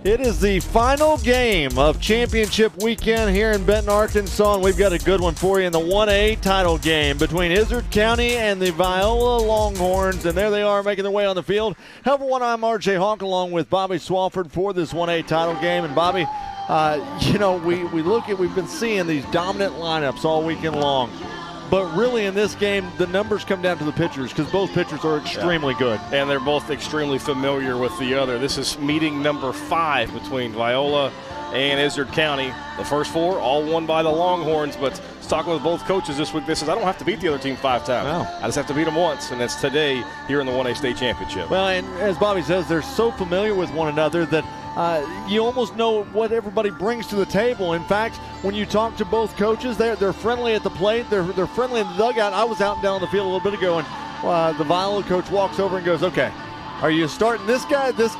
It is the final game of championship weekend here in Benton, Arkansas, and we've got a good one for you in the 1A title game between Izard County and the Viola Longhorns, and there they are making their way on the field. However, I'm RJ Hawk along with Bobby Swafford for this 1A title game, and Bobby, we've been seeing these dominant lineups all weekend long. But really in this game, the numbers come down to the pitchers because both pitchers are extremely good. And they're both extremely familiar with the other. This is meeting number 5 between Viola and Izard County. The first 4 all won by the Longhorns, but talking with both coaches this week, this is I don't have to beat the other team 5 times. No. I just have to beat them once, and that's today here in the 1A state championship. Well, and as Bobby says, they're so familiar with one another that you almost know what everybody brings to the table. In fact, when you talk to both coaches, they're friendly at the plate. They're friendly in the dugout. I was out and down on the field a little bit ago, and the Viola coach walks over and goes, "Okay, are you starting this guy, or this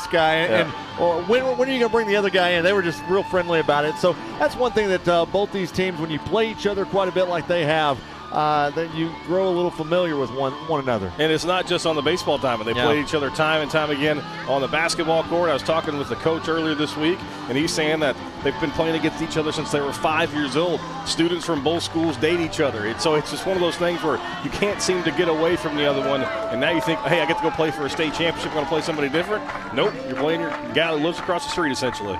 guy?" Yeah. Or when are you going to bring the other guy in? They were just real friendly about it. So that's one thing that both these teams, when you play each other quite a bit like they have, that you grow a little familiar with one another. And it's not just on the baseball diamond. They play each other time and time again on the basketball court. I was talking with the coach earlier this week, and he's saying that they've been playing against each other since they were 5 years old. Students from both schools date each other. So it's just one of those things where you can't seem to get away from the other one, and now you think, hey, I get to go play for a state championship. I'm going to play somebody different. Nope, you're playing your guy that lives across the street, essentially.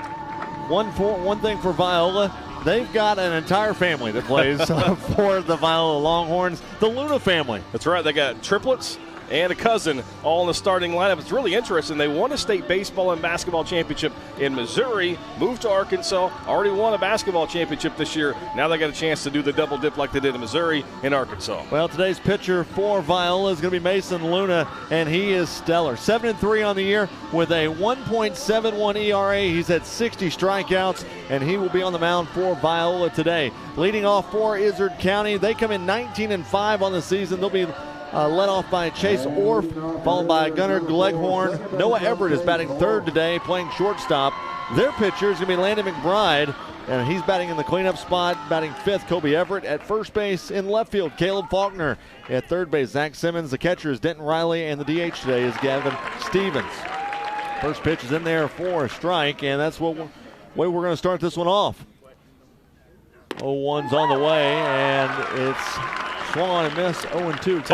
One thing for Viola, they've got an entire family that plays for the Viola Longhorns, the Luna family. That's right. They got triplets and a cousin all in the starting lineup. It's really interesting. They won a state baseball and basketball championship in Missouri, moved to Arkansas, already won a basketball championship this year. Now they got a chance to do the double dip like they did in Missouri and Arkansas. Well, today's pitcher for Viola is going to be Mason Luna, and he is stellar. 7-3 on the year with a 1.71 ERA. He's had 60 strikeouts, and he will be on the mound for Viola today. Leading off for Izard County, they come in 19-5 on the season. They'll be led off by Chase Orff, followed by Gunnar Gleghorn. Noah Everett is batting third today, playing shortstop. Their pitcher is going to be Landon McBride, and he's batting in the cleanup spot, batting fifth. Kobe Everett at first base. In left field, Caleb Faulkner at third base. Zach Simmons, the catcher, is Denton Riley, and the DH today is Gavin Stevens. First pitch is in there for a strike, and that's the way we're going to start this one off. 0-1's on the way, and it's swung on and missed. 0-2.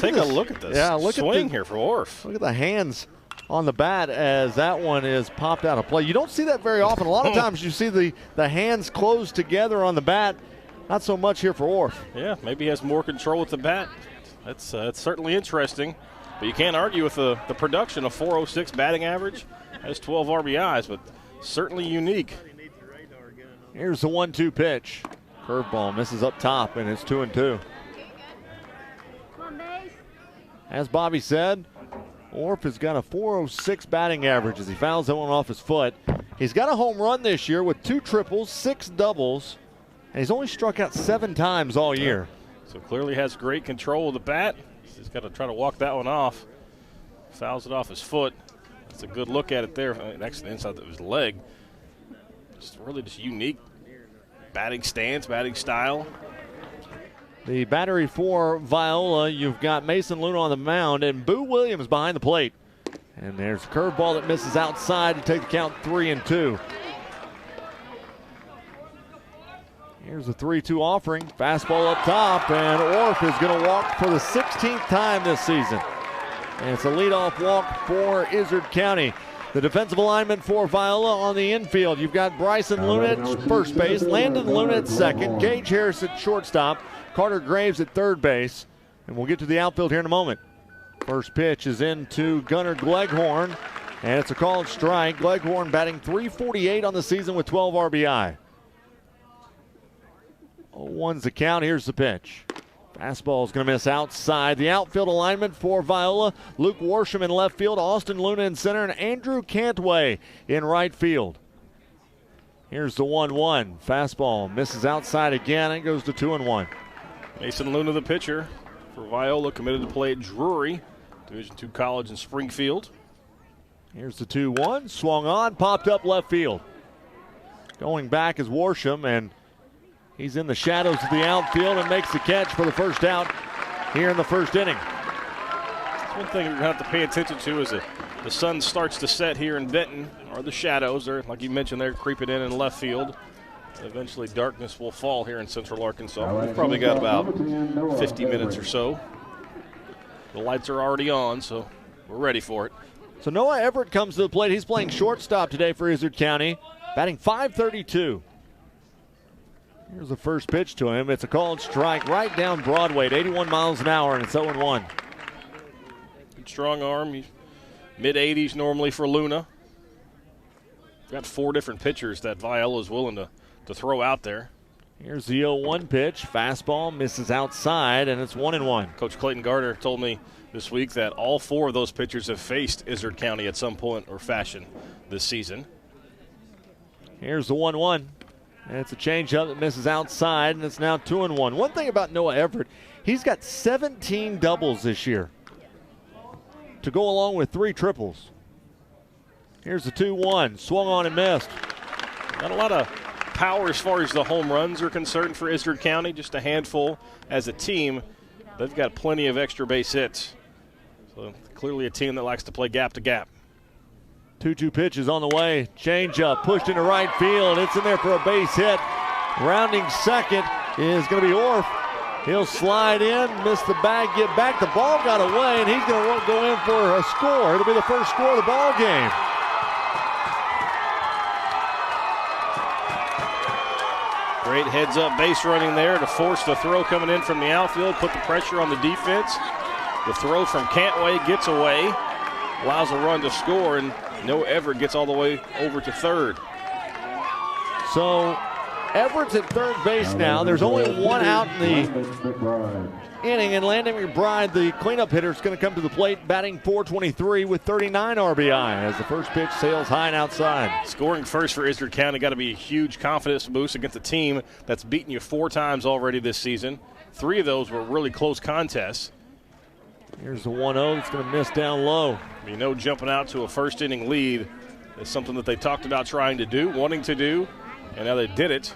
Take a look at this. Yeah, look at swing here for Orff. Look at the hands on the bat as that one is popped out of play. You don't see that very often. A lot of times you see the hands closed together on the bat. Not so much here for Orff. Yeah, maybe he has more control with the bat. That's certainly interesting. But you can't argue with the production of 406 batting average. Has 12 RBIs, but certainly unique. Here's the 1-2 pitch. Curveball misses up top, and it's 2-2. As Bobby said, Orff has got a 406 batting average as he fouls that one off his foot. He's got a home run this year with 2 triples, 6 doubles, and he's only struck out 7 times all year. So clearly has great control of the bat. He's got to try to walk that one off. Fouls it off his foot. That's a good look at it there. Next to the inside of his leg. Just really just unique batting stance, batting style. The battery for Viola, you've got Mason Luna on the mound and Boo Williams behind the plate. And there's a curveball that misses outside to take the count 3-2. Here's the 3-2 offering. Fastball up top, and Orff is going to walk for the 16th time this season. And it's a leadoff walk for Izard County. The defensive alignment for Viola on the infield. You've got Bryson Luna at first base, Landon Luna at second, Gage Harris at shortstop, Carter Graves at third base, and we'll get to the outfield here in a moment. First pitch is into Gunnar Gleghorn, and it's a called strike. Gleghorn batting .348 on the season with 12 RBI. 0-1's the count. Here's the pitch. Fastball is going to miss outside. The outfield alignment for Viola. Luke Worsham in left field, Austin Luna in center, and Andrew Cantway in right field. Here's the 1-1. Fastball misses outside again and goes to 2-1. Mason Luna, the pitcher for Viola, committed to play at Drury, Division II college in Springfield. Here's the 2-1. Swung on, popped up left field. Going back is Worsham, and he's in the shadows of the outfield and makes the catch for the first out here in the first inning. That's one thing you're going to have to pay attention to is the sun starts to set here in Benton, or the shadows are, like you mentioned, they're creeping in left field. Eventually darkness will fall here in Central Arkansas. We've probably got about 50 minutes or so. The lights are already on, so we're ready for it. So Noah Everett comes to the plate. He's playing shortstop today for Izard County, batting .532. Here's the first pitch to him. It's a called strike right down Broadway at 81 miles an hour, and it's 0-1. Good strong arm. He's mid-80s normally for Luna. Got 4 different pitchers that Viola is willing to throw out there. Here's the 0-1 pitch. Fastball misses outside, and it's 1-1. Coach Clayton Gardner told me this week that all 4 of those pitchers have faced Izard County at some point or fashion this season. Here's the 1-1. And it's a changeup that misses outside, and it's now 2-1. One thing about Noah Everett, he's got 17 doubles this year to go along with 3 triples. Here's the 2-1. Swung on and missed. Not a lot of power as far as the home runs are concerned for Izard County, just a handful as a team. They've got plenty of extra base hits. So clearly a team that likes to play gap to gap. 2-2 pitches on the way. Changeup pushed into right field. It's in there for a base hit. Rounding second is going to be Orff. He'll slide in, miss the bag, get back. The ball got away, and he's going to go in for a score. It'll be the first score of the ball game. Great heads-up base running there to force the throw coming in from the outfield, put the pressure on the defense. The throw from Cantway gets away, allows a run to score, and Noah Everett gets all the way over to third. So Everett's at third base now. There's only 1 out in the inning, and Landon McBride, the cleanup hitter, is going to come to the plate, batting .423 with 39 RBI as the first pitch sails high and outside. Scoring first for Izard County got to be a huge confidence boost against a team that's beaten you 4 times already this season. 3 of those were really close contests. Here's the 1-0 that's going to miss down low. You know, jumping out to a first inning lead is something that they talked about trying to do, wanting to do, and now they did it.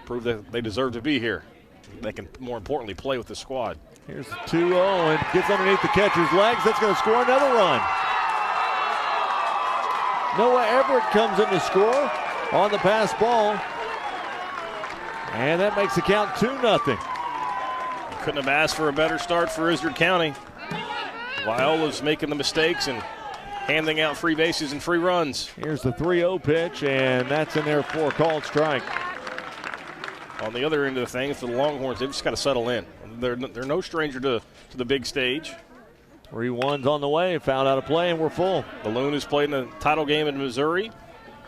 Prove that they deserve to be here. They can, more importantly, play with the squad. Here's the 2-0, and gets underneath the catcher's legs. That's going to score another run. Noah Everett comes in to score on the pass ball, and that makes the count 2-0. Couldn't have asked for a better start for Izard County. Viola's making the mistakes and handing out free bases and free runs. Here's the 3-0 pitch, and that's in there for a called strike. On the other end of the thing, for the Longhorns, they've just got to settle in. They're no stranger to the big stage. 3-1's on the way, fouled out of play, and we're full. The Loons played in the title game in Missouri.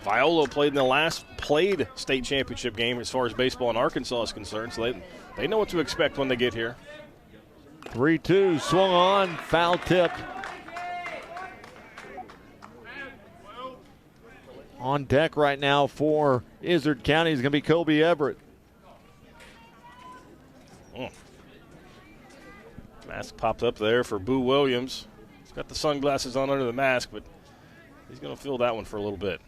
Viola played in the last played state championship game as far as baseball in Arkansas is concerned, so they know what to expect when they get here. 3-2, swung on, foul tipped. On deck right now for Izard County is going to be Kobe Everett. Mask popped up there for Boo Williams. He's got the sunglasses on under the mask, but he's going to feel that one for a little bit.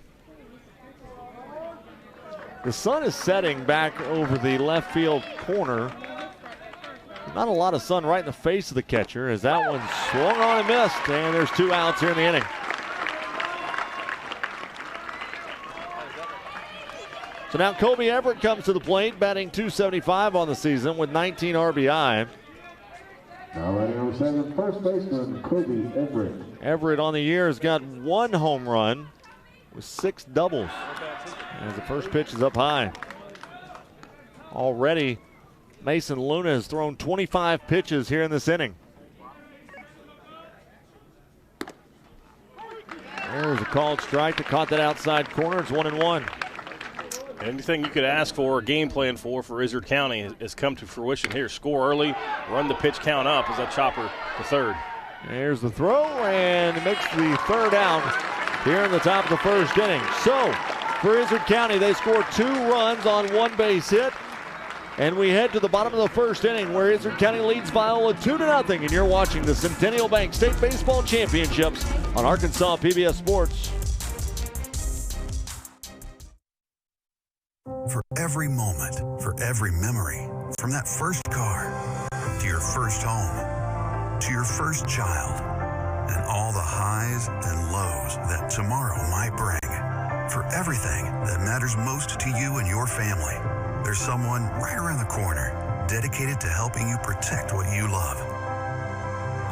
The sun is setting back over the left field corner. Not a lot of sun right in the face of the catcher as that one swung on and missed, and there's 2 outs here in the inning. So now Kobe Everett comes to the plate, batting .275 on the season with 19 RBI. Now batting number 7, first baseman Kobe Everett. Everett on the year has got 1 home run with 6 doubles. As the first pitch is up high. Already, Mason Luna has thrown 25 pitches here in this inning. There's a called strike that caught that outside corner. It's 1-1. Anything you could ask for or game plan for Izard County has come to fruition here. Score early, run the pitch count up as that chopper to third. There's the throw, and it makes the 3rd out here in the top of the 1st inning. So, for Izard County, they scored 2 runs on 1 base hit. And we head to the bottom of the 1st inning where Izard County leads Viola 2-0. And you're watching the Centennial Bank State Baseball Championships on Arkansas PBS Sports. For every moment, for every memory, from that first car to your first home to your first child, and all the highs and lows that tomorrow might bring. For everything that matters most to you and your family, there's someone right around the corner dedicated to helping you protect what you love.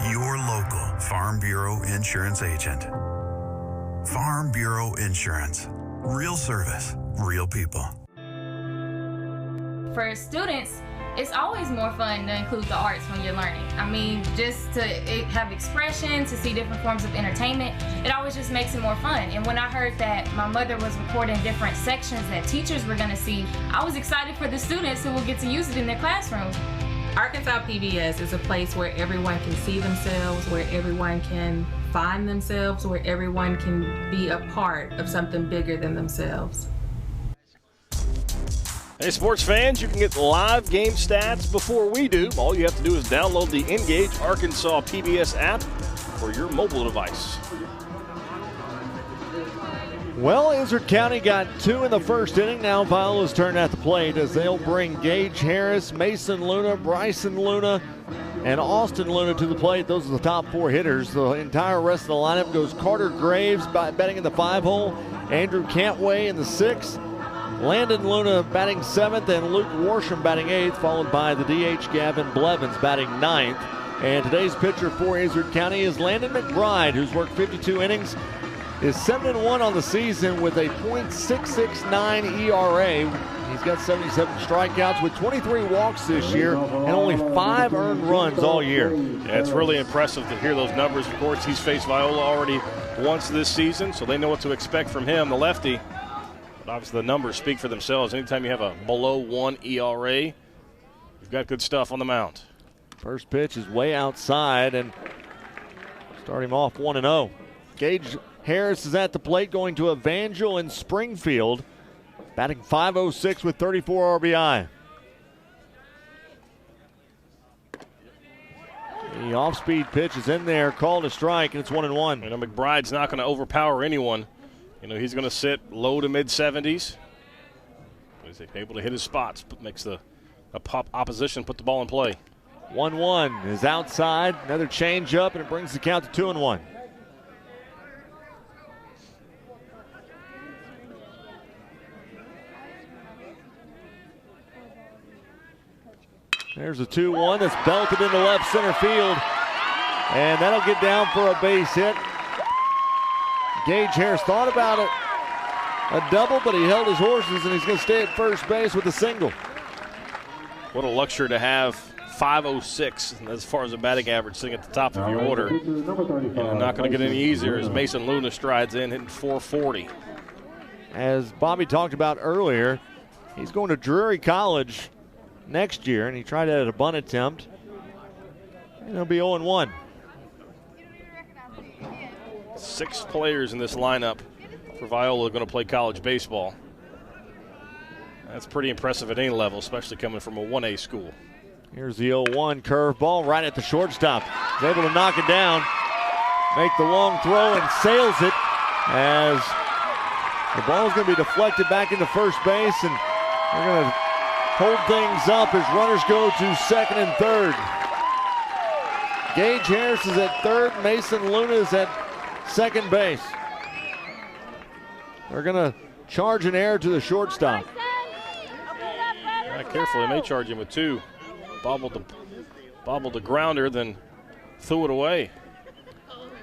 Your local Farm Bureau insurance agent. Farm Bureau Insurance. Real service, real people. For students, it's always more fun to include the arts when you're learning. I mean, just to have expression, to see different forms of entertainment, it always just makes it more fun. And when I heard that my mother was recording different sections that teachers were gonna see, I was excited for the students who will get to use it in their classrooms. Arkansas PBS is a place where everyone can see themselves, where everyone can find themselves, where everyone can be a part of something bigger than themselves. Hey, sports fans, you can get live game stats before we do. All you have to do is download the Engage Arkansas PBS app for your mobile device. Well, Izard County got 2 in the first inning. Now Viola's turn at the plate as they'll bring Gage Harris, Mason Luna, Bryson Luna, and Austin Luna to the plate. Those are the top 4 hitters. The entire rest of the lineup goes Carter Graves batting in the 5-hole, Andrew Cantway in the 6th, Landon Luna batting 7th, and Luke Worsham batting 8th, followed by the DH Gavin Blevins batting 9th. And today's pitcher for Izard County is Landon McBride, who's worked 52 innings, is 7-1 on the season with a .669 ERA. He's got 77 strikeouts with 23 walks this year and only 5 earned runs all year. Yeah, it's really impressive to hear those numbers. Of course, he's faced Viola already once this season, so they know what to expect from him, the lefty. But obviously the numbers speak for themselves. Anytime you have a below 1 ERA, you've got good stuff on the mound. First pitch is way outside, and start him off 1-0. Gage Harris is at the plate, going to Evangel in Springfield, batting .506 with 34 RBI. The off-speed pitch is in there, called a strike, and it's 1-1. You know, McBride's not going to overpower anyone. You know, he's going to sit low to mid-70s. He's able to hit his spots, but makes the opposition put the ball in play. 1-1 is outside. Another change-up, and it brings the count to 2-1. There's a 2-1 that's belted into left center field, and that'll get down for a base hit. Gage Harris thought about it, a double, but he held his horses, and he's going to stay at first base with a single. What a luxury to have .506 as far as a batting average sitting at the top of your order. And not going to get any easier as Mason Luna strides in, hitting .440. As Bobby talked about earlier, he's going to Drury College next year, and he tried that at a bunt attempt, and he'll be 0-1. 6 players in this lineup for Viola are going to play college baseball. That's pretty impressive at any level, especially coming from a 1A school. Here's the 0-1 curveball right at the shortstop. He's able to knock it down, make the long throw, and sails it as the ball is going to be deflected back into first base, and they're going to hold things up as runners go to second and third. Gage Harris is at third. Mason Luna is at second base. They're going to charge an error to the shortstop. Careful, they may charge him with 2. Bobbled the grounder, then threw it away.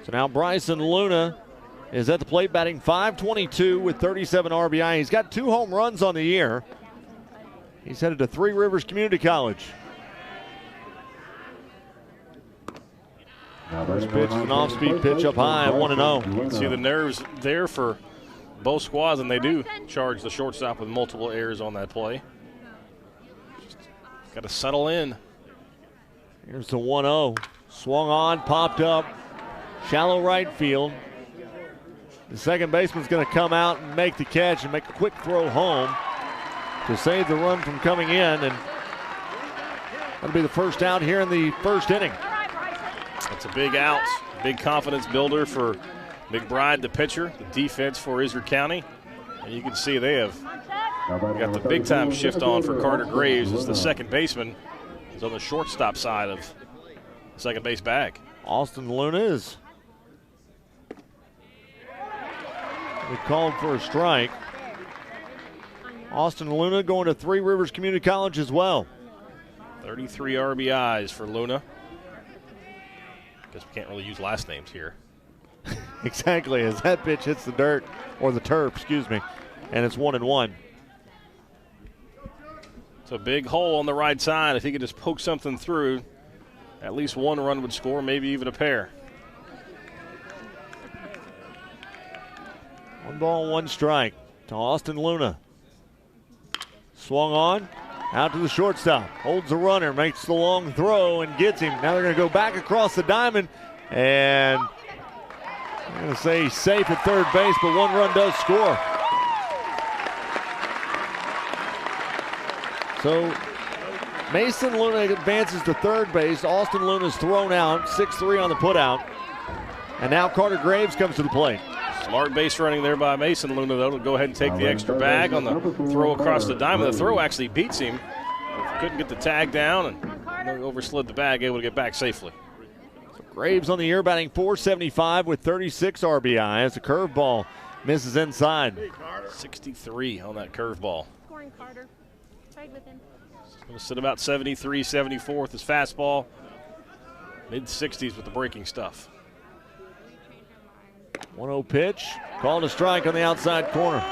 So now Bryson Luna is at the plate, batting .522 with 37 RBI. He's got 2 home runs on the year. He's headed to Three Rivers Community College. First pitch is an off-speed pitch up high at 1-0. See the nerves there for both squads, and they do charge the shortstop with multiple errors on that play. Got to settle in. Here's the 1-0. Swung on, popped up, shallow right field. The second baseman's going to come out and make the catch and make a quick throw home to save the run from coming in, and that'll be the first out here in the first inning. That's a big out, big confidence builder for McBride, the pitcher, the defense for Izard County. And you can see they have got the big-time shift on for Carter Graves as the second baseman is on the shortstop side of the second base bag. Austin Luna is We called for a strike. Austin Luna going to Three Rivers Community College as well. 33 RBIs for Luna. Guess we can't really use last names here. Exactly, as that pitch hits the dirt, or the turf, excuse me, and it's 1-1. It's a big hole on the right side. If he could just poke something through, at least one run would score, maybe even a pair. 1 ball, 1 strike to Austin Luna. Swung on, out to the shortstop. Holds the runner, makes the long throw, and gets him. Now they're going to go back across the diamond, and I'm going to say he's safe at third base, but 1 run does score. So Mason Luna advances to third base. Austin Luna's thrown out, 6-3 on the putout. And now Carter Graves comes to the plate. Smart base running there by Mason Luna, though, to go ahead and take the extra bag on the throw across the diamond. The throw actually beats him. Couldn't get the tag down and overslid the bag, able to get back safely. So Graves on the year batting .475 with 36 RBIs. The curveball misses inside. 63 on that curveball. Scoring Carter. Trade with him. Going to sit about 73, 74 with his fastball. Mid-60s with the breaking stuff. 1-0 pitch. Called a strike on the outside corner.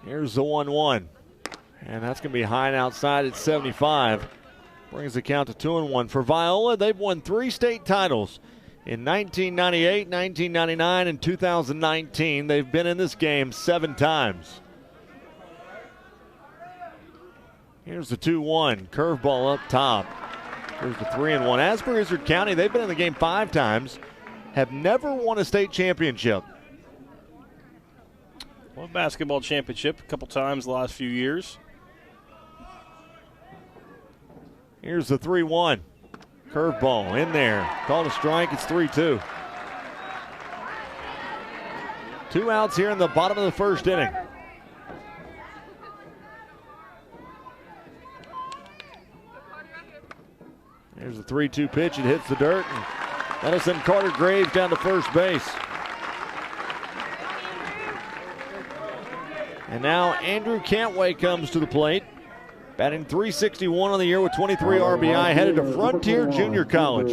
Here's the 1-1. And that's going to be high and outside at 75. Brings the count to 2-1. For Viola, they've won 3 state titles. In 1998, 1999, and 2019, they've been in this game 7 times. Here's the 2-1, curveball up top. Here's the 3-1. As for Izard County, they've been in the game 5 times, have never won a state championship. Won a basketball championship a couple times the last few years. Here's the 3-1. Curveball in there. Called a strike. It's 3-2. 2 outs here in the bottom of the first inning. There's the 3-2 pitch. It hits the dirt, and that'll send Carter Graves down to first base. And now Andrew Cantway comes to the plate. Batting .361 on the year with 23 RBI, headed to Frontier Junior College.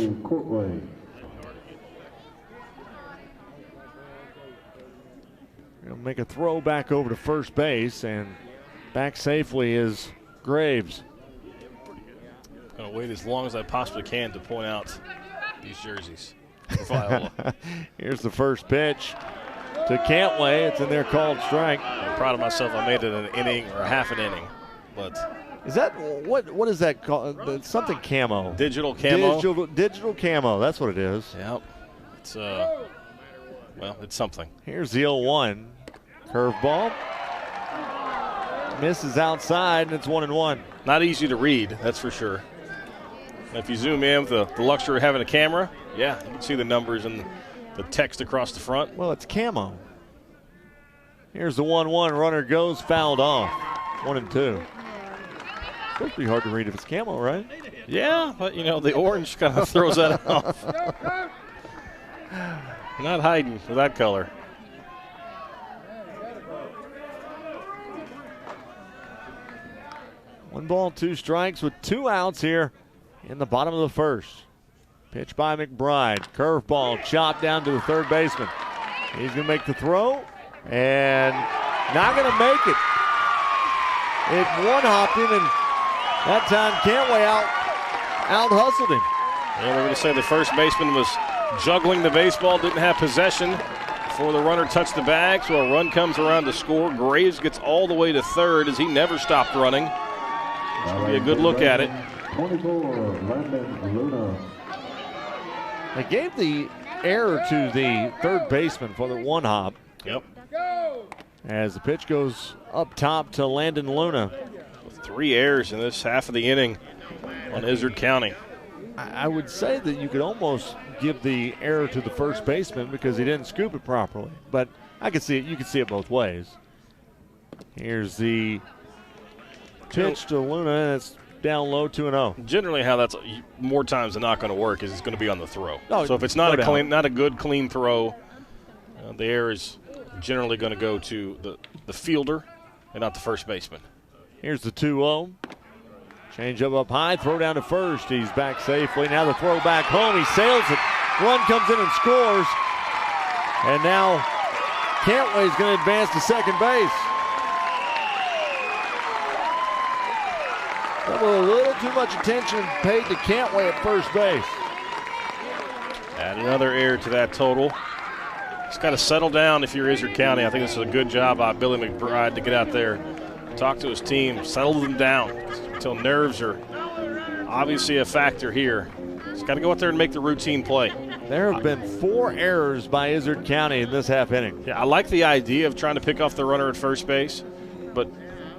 He'll make a throw back over to first base, and back safely is Graves. I'm going to wait as long as I possibly can to point out these jerseys for Viola. Here's the first pitch to Cantway. It's in there, called strike. I'm proud of myself. I made it an inning or a half an inning, but... Is that what is that called? Something camo. Digital camo. Digital camo. That's what it is. Yep. It's well, it's something. Here's the 0-1. Curveball. Misses outside, and it's 1-1. Not easy to read, that's for sure. And if you zoom in with the luxury of having a camera, yeah, you can see the numbers and the text across the front. Well, it's camo. Here's the 1-1. Runner goes, fouled off. 1-2. Supposed to be hard to read if it's camo, right? Yeah, but you know, the orange kind of throws that off. Not hiding with that color. One ball, 2 strikes with 2 outs here in the bottom of the first. Pitch by McBride. Curveball chopped down to the third baseman. He's going to make the throw and not going to make it. It one-hopped him, and that time Cantway out-hustled him. Yeah, we're going to say the first baseman was juggling the baseball, didn't have possession before the runner touched the bag, so a run comes around to score. Graves gets all the way to third as he never stopped running. It's going to be a good look at it. 24, Landon Luna. They gave the error to the third baseman for the one-hop. Yep. As the pitch goes up top to Landon Luna. 3 errors in this half of the inning on Izard County. I would say that you could almost give the error to the first baseman because he didn't scoop it properly. But I could see it. You could see it both ways. Here's the pitch to Luna, and it's down low, 2-0. Generally, how that's more times than not going to work is it's going to be on the throw. Oh, so if it's not a good clean throw, the error is generally going to go to the fielder and not the first baseman. Here's the 2-0. Change up high, throw down to first. He's back safely. Now the throw back home. He sails it. Run comes in and scores. And now Cantway's going to advance to second base. That was a little too much attention paid to Cantway at first base. Add another error to that total. Just got to settle down if you're Izard County. I think this is a good job by Billy McBride to get out there, talk to his team, settle them down until nerves are obviously a factor here. Just got to go out there and make the routine play. There have been 4 errors by Izard County in this half inning. Yeah, I like the idea of trying to pick off the runner at first base, but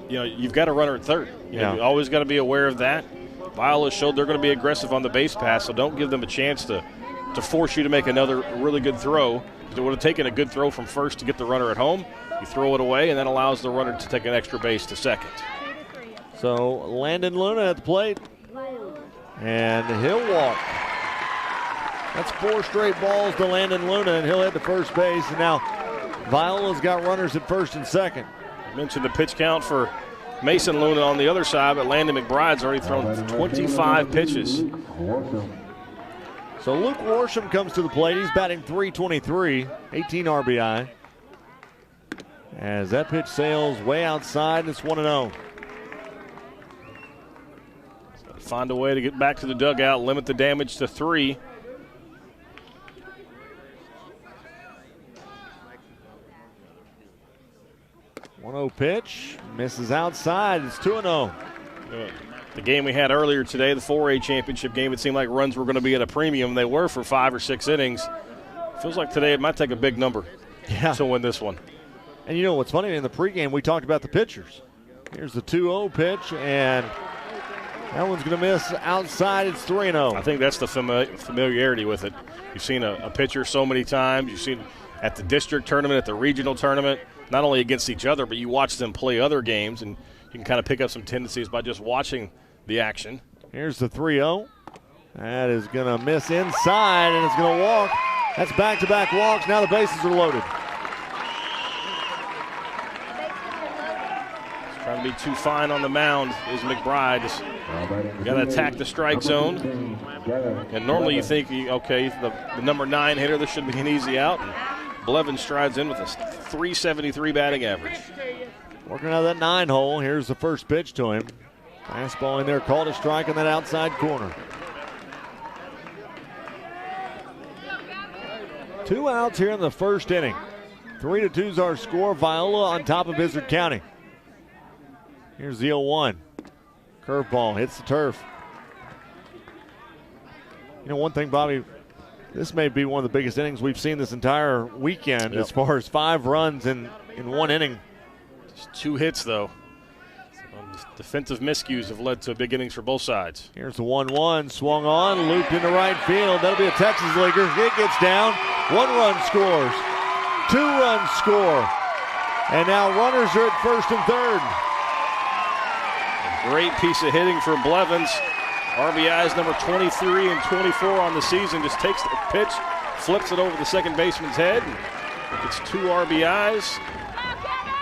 you've got a runner at third. You always got to be aware of that. Viola showed they're going to be aggressive on the base pass, so don't give them a chance to force you to make another really good throw. It would have taken a good throw from first to get the runner at home. You throw it away, and that allows the runner to take an extra base to second. So Landon Luna at the plate, and he'll walk. That's 4 straight balls to Landon Luna, and he'll head to first base. And now Viola's got runners at first and second. I mentioned the pitch count for Mason Luna on the other side, but Landon McBride's already thrown 25 pitches. So Luke Worsham comes to the plate. He's batting .323, 18 RBI. As that pitch sails way outside, it's 1-0. Find a way to get back to the dugout, limit the damage to 3. Pitch, misses outside. It's 2-0. The game we had earlier today, the 4A championship game, it seemed like runs were going to be at a premium. They were for 5 or 6 innings. Feels like today it might take a big number to win this one. And you know what's funny? In the pregame, we talked about the pitchers. Here's the 2-0 pitch, and that one's going to miss outside. It's 3-0. I think that's the familiarity with it. You've seen a pitcher so many times. You've seen at the district tournament, at the regional tournament, not only against each other, but you watch them play other games, and you can kind of pick up some tendencies by just watching the action. Here's the 3-0. That is going to miss inside, and it's going to walk. That's back-to-back walks. Now the bases are loaded. He's trying to be too fine on the mound is McBride. Got to attack the strike zone. And normally you think, okay, the number 9 hitter, this should be an easy out. And Blevins strides in with a .373 batting average. Working out of that 9 hole. Here's the first pitch to him. Fastball in there, called a strike in that outside corner. 2 outs here in the first inning. 3-2 is our score. Viola on top of Izard County. Here's the 0-1. Curveball hits the turf. You know, one thing, Bobby, this may be one of the biggest innings we've seen this entire weekend as far as 5 runs in 1 inning. Just 2 hits, though. Defensive miscues have led to big innings for both sides. Here's the 1-1, swung on, looped into right field. That'll be a Texas leaguer. It gets down. 1 run scores. 2 runs score. And now runners are at first and third. A great piece of hitting for Blevins. RBIs number 23 and 24 on the season. Just takes the pitch, flips it over the second baseman's head. Gets 2 RBIs.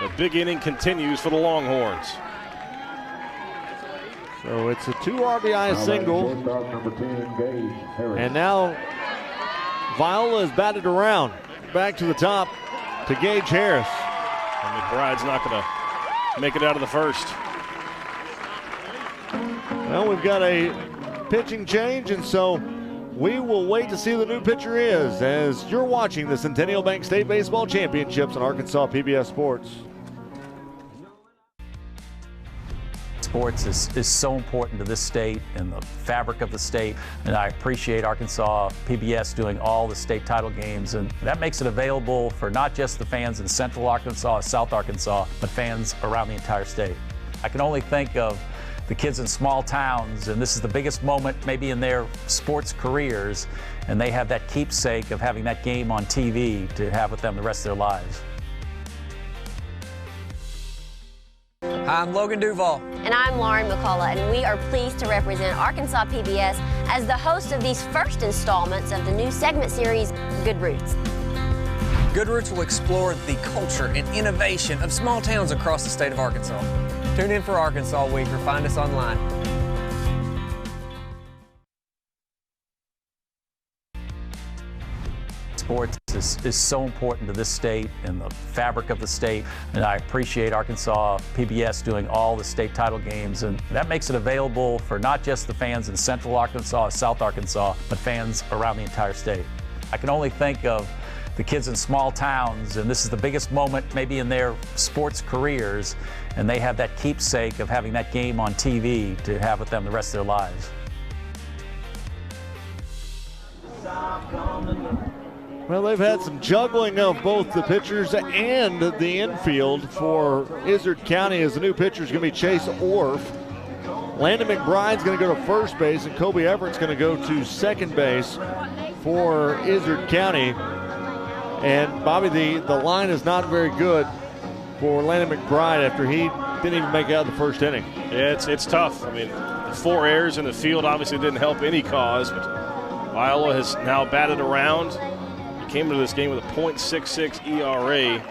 The big inning continues for the Longhorns. So it's a 2 RBI single. And now Viola is batted around. Back to the top to Gage Harris. And McBride's not going to make it out of the first. Well, we've got a pitching change, and so we will wait to see who the new pitcher is as you're watching the Centennial Bank State Baseball Championships on Arkansas PBS Sports. Sports is so important to this state and the fabric of the state, and I appreciate Arkansas PBS doing all the state title games, and that makes it available for not just the fans in Central Arkansas, South Arkansas, but fans around the entire state. I can only think of the kids in small towns, and this is the biggest moment maybe in their sports careers, and they have that keepsake of having that game on TV to have with them the rest of their lives. Hi, I'm Logan Duvall. And I'm Lauren McCullough, and we are pleased to represent Arkansas PBS as the host of these first installments of the new segment series, Good Roots. Good Roots will explore the culture and innovation of small towns across the state of Arkansas. Tune in for Arkansas Week or find us online. Sports is so important to this state and the fabric of the state, and I appreciate Arkansas PBS doing all the state title games, and that makes it available for not just the fans in Central Arkansas, South Arkansas, but fans around the entire state. I can only think of the kids in small towns, and this is the biggest moment maybe in their sports careers, and they have that keepsake of having that game on TV to have with them the rest of their lives. Well, they've had some juggling of both the pitchers and the infield for Izard County, as the new pitcher is going to be Chase Orff. Landon McBride's going to go to first base, and Kobe Everett's going to go to second base for Izard County. And Bobby, the line is not very good for Landon McBride after he didn't even make it out of the first inning. Yeah, it's tough. I mean, 4 errors in the field obviously didn't help any cause, but Viola has now batted around. He came into this game with a .66 ERA.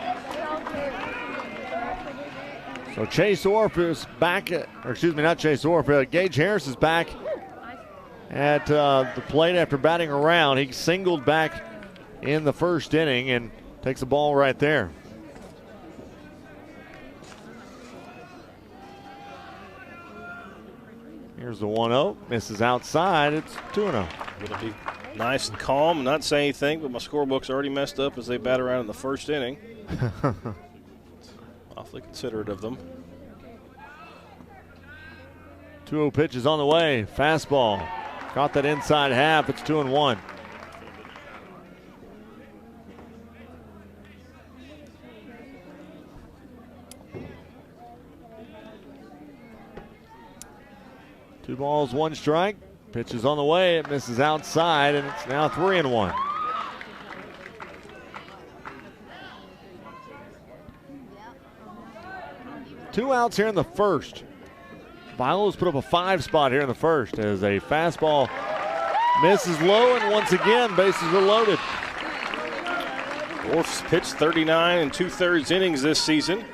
So Chase Orff is back, or excuse me, not Chase Orff, Gage Harris is back at the plate after batting around. He singled back in the first inning and takes the ball right there. Here's the 1-0, misses outside, it's 2-0. It'll be nice and calm, not saying anything, but my scorebook's already messed up as they bat around in the first inning. Awfully considerate of them. 2-0 pitch is on the way, fastball. Caught that inside half, it's 2-1. Two balls, one strike. Pitch is on the way. It misses outside, and it's now 3-1. Two outs here in the first. Viola's put up a 5 spot here in the first as a fastball misses low, and once again, bases are loaded. Orff's pitched 39 2/3 innings this season.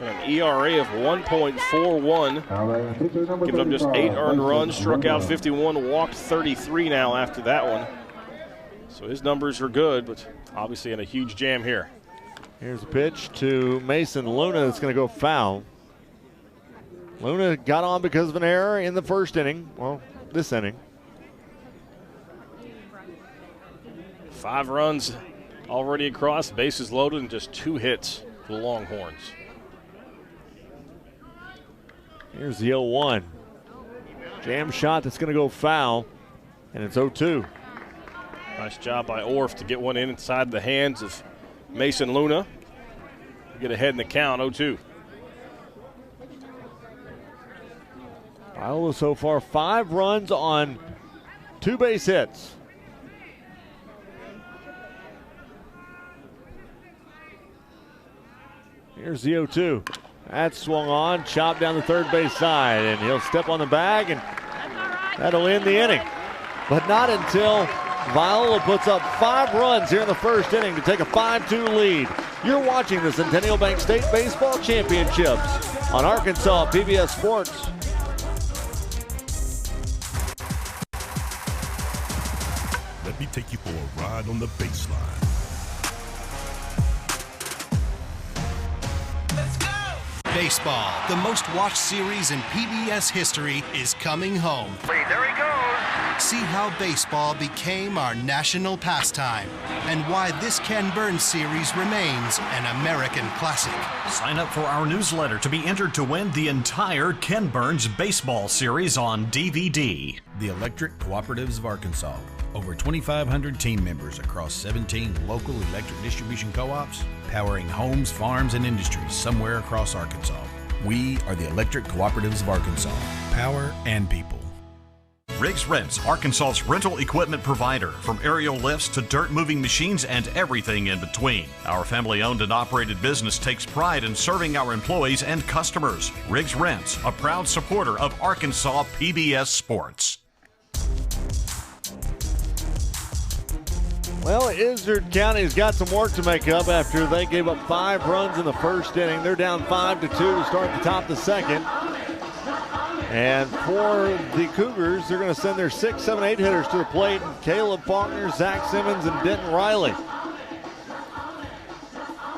An ERA of 1.41. Given up just 8 earned runs, struck out 51, walked 33 now after that one. So his numbers are good, but obviously in a huge jam here. Here's a pitch to Mason Luna that's going to go foul. Luna got on because of an error in the first inning. Well, this inning. 5 runs already across, bases loaded, and just 2 hits for the Longhorns. Here's the 0-1. Jam shot that's going to go foul, and it's 0-2. Nice job by Orff to get one in inside the hands of Mason Luna. Get ahead in the count, 0-2. Viola so far 5 runs on 2 base hits. Here's the 0-2. That's swung on, chopped down the third base side, and he'll step on the bag, and that'll end the inning. But not until Viola puts up 5 runs here in the first inning to take a 5-2 lead. You're watching the Centennial Bank State Baseball Championships on Arkansas PBS Sports. Let me take you for a ride on the baseline. Baseball, the most watched series in PBS history, is coming home. There he goes. See how baseball became our national pastime and why this Ken Burns series remains an American classic. Sign up for our newsletter to be entered to win the entire Ken Burns baseball series on DVD. The Electric Cooperatives of Arkansas. Over 2,500 team members across 17 local electric distribution co-ops, powering homes, farms, and industries somewhere across Arkansas. We are the Electric Cooperatives of Arkansas. Power and people. Riggs Rents, Arkansas's rental equipment provider, from aerial lifts to dirt moving machines and everything in between. Our family-owned and operated business takes pride in serving our employees and customers. Riggs Rents, a proud supporter of Arkansas PBS Sports. Well, Izard County's got some work to make up after they gave up 5 runs in the first inning. They're down 5-2 to start the top of the second. And for the Cougars, they're going to send their 6, 7, 8 hitters to the plate. Caleb Faulkner, Zach Simmons, and Denton Riley.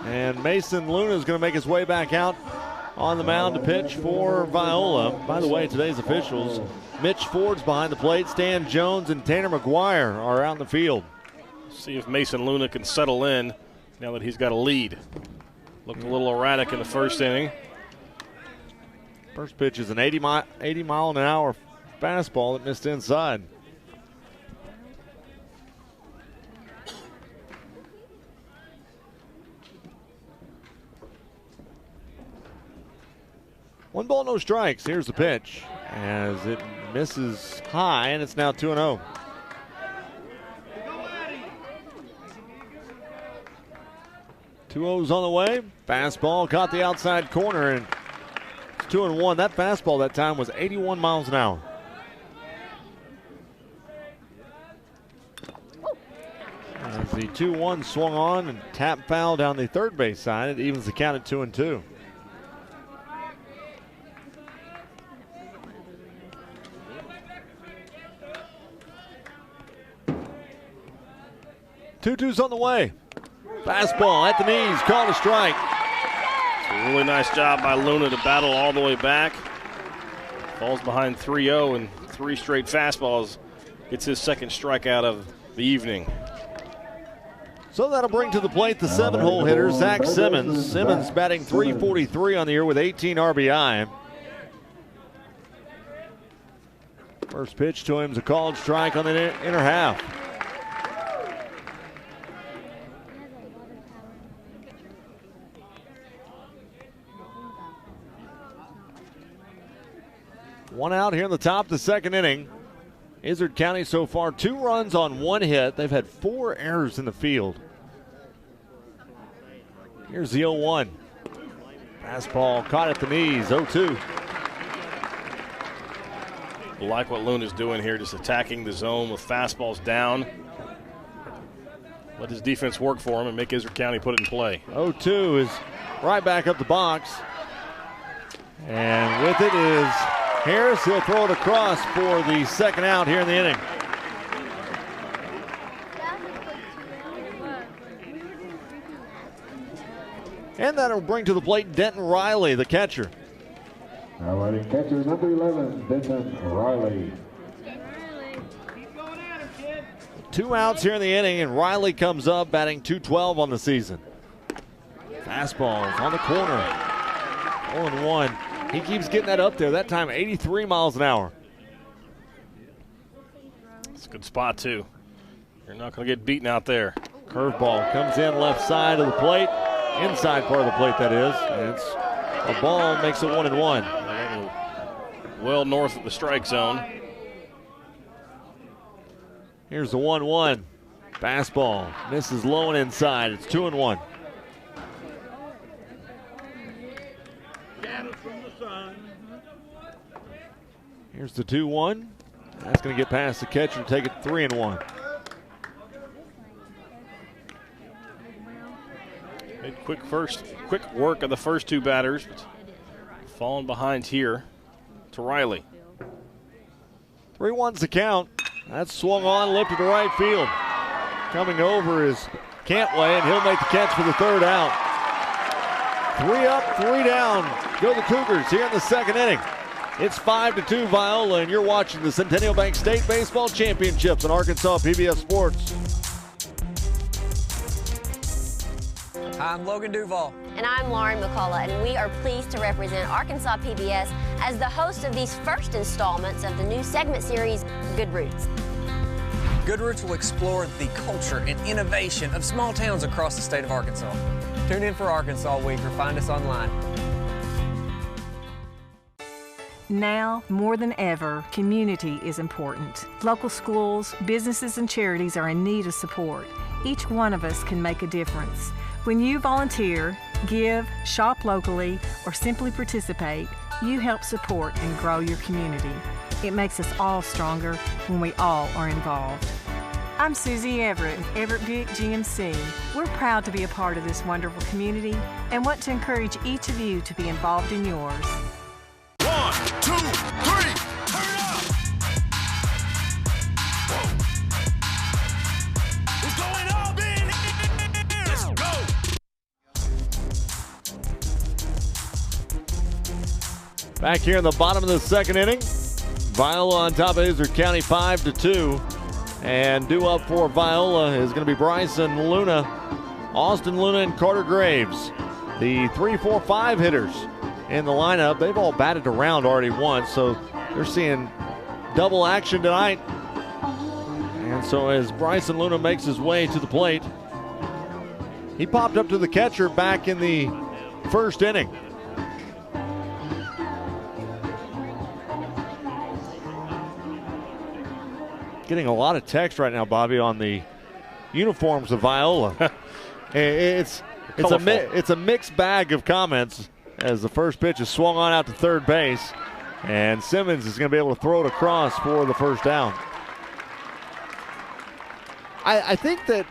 And Mason Luna is going to make his way back out on the mound to pitch for Viola. By the way, today's officials, Mitch Ford's behind the plate. Stan Jones and Tanner McGuire are out in the field. See if Mason Luna can settle in now that he's got a lead. Looked a little erratic in the first inning. First pitch is an 80 mile an hour fastball that missed inside. One ball, no strikes. Here's the pitch as it misses high, and it's now 2-0. Two O's on the way. Fastball caught the outside corner, and it's 2-1. That fastball that time was 81 miles an hour. As the 2-1 swung on and tap foul down the third base side, it evens the count at 2-2. Two-two's on the way. Fastball at the knees, called a strike. It's a really nice job by Luna to battle all the way back. Falls behind 3-0 and 3 straight fastballs. Gets his second strikeout of the evening. So that'll bring to the plate the 7-hole hitter, Zach Simmons. Simmons batting .343 on the year with 18 RBI. First pitch to him is a called strike on the inner half. One out here in the top of the second inning. Izard County so far 2 runs on 1 hit. They've had 4 errors in the field. Here's the 0-1. Fastball caught at the knees, 0-2. I like what Luna's doing here, just attacking the zone with fastballs down. Let his defense work for him and make Izard County put it in play. 0-2 is right back up the box. And with it is Harris. He'll throw it across for the second out here in the inning. And that'll bring to the plate Denton Riley, the catcher. Now letting catcher number 11, Denton Riley. 2 outs here in the inning, and Riley comes up batting .212 on the season. Fastballs on the corner. 0-1. He keeps getting that up there. That time 83 miles an hour. It's a good spot, too. You're not going to get beaten out there. Curveball comes in left side of the plate. Inside part of the plate, that is. And it's a ball, makes it 1-1. Well north of the strike zone. Here's the 1-1. Fastball misses low and inside. It's 2-1. Here's the 2-1. That's going to get past the catcher and take it 3-1. Made quick work of the first 2 batters, but falling behind here to Riley. 3-1's the count. That's swung on, lifted to right field. Coming over is Cantway, and he'll make the catch for the third out. 3 up, 3 down. Go the Cougars here in the second inning. It's 5-2 Viola, and you're watching the Centennial Bank State Baseball Championships on Arkansas PBS Sports. Hi, I'm Logan Duval. And I'm Lauren McCullough, and we are pleased to represent Arkansas PBS as the host of these first installments of the new segment series, Good Roots. Good Roots will explore the culture and innovation of small towns across the state of Arkansas. Tune in for Arkansas Week or find us online. Now, more than ever, community is important. Local schools, businesses, and charities are in need of support. Each one of us can make a difference. When you volunteer, give, shop locally, or simply participate, you help support and grow your community. It makes us all stronger when we all are involved. I'm Susie Everett with Everett Buick GMC. We're proud to be a part of this wonderful community and want to encourage each of you to be involved in yours. 1, 2, 3, turn it up! Whoa. What's going on in here? Let's go! Back here in the bottom of the second inning, Viola on top of Izard County 5-2. And due up for Viola is going to be Bryson Luna, Austin Luna, and Carter Graves. The 3, 4, 5 hitters in the lineup. They've all batted around already once, so they're seeing double action tonight. And so as Bryson Luna makes his way to the plate, he popped up to the catcher back in the first inning. Getting a lot of text right now, Bobby, on the uniforms of Viola. it's a mixed bag of comments as the first pitch is swung on out to third base, and Simmons is going to be able to throw it across for the first down. I think that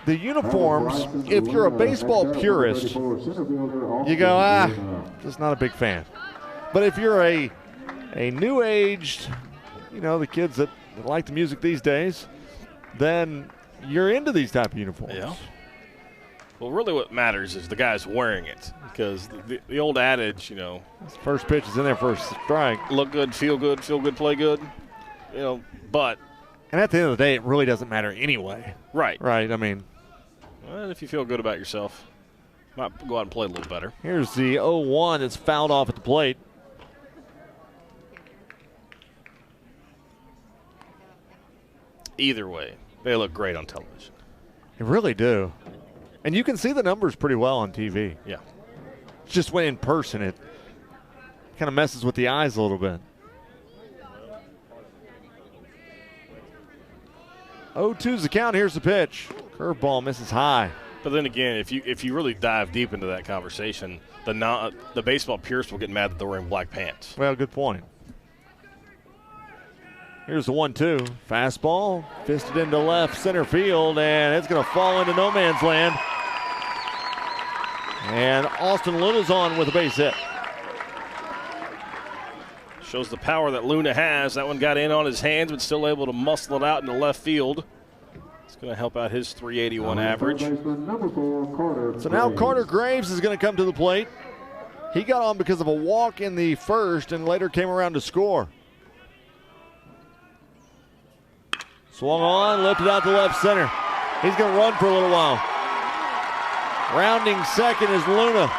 the uniforms, if you're a baseball purist, you go, just not a big fan. But if you're a new-aged, the kids that like the music these days, then you're into these type of uniforms. Yeah. Well, really what matters is the guy's wearing it, because the old adage, first pitch is in there for a strike. Look good, feel good, play good, but. And at the end of the day, it really doesn't matter anyway. Right. Right, I mean. Well, if you feel good about yourself, might go out and play a little better. Here's the 0-1 that's fouled off at the plate. Either way, they look great on television. They really do. And you can see the numbers pretty well on TV. Yeah. It's just when in person, it kind of messes with the eyes a little bit. 0-2's the count. Here's the pitch. Curveball misses high. But then again, if you really dive deep into that conversation, the baseball purists will get mad that they're wearing black pants. Well, good point. Here's the 1-2. Fastball fisted into left center field, and it's going to fall into no man's land. And Austin Luna's on with a base hit. Shows the power that Luna has. That one got in on his hands, but still able to muscle it out into left field. It's going to help out his .381 average. So now Carter Graves is going to come to the plate. He got on because of a walk in the first and later came around to score. Swung on, lifted out to left center. He's going to run for a little while. Rounding second is Luna.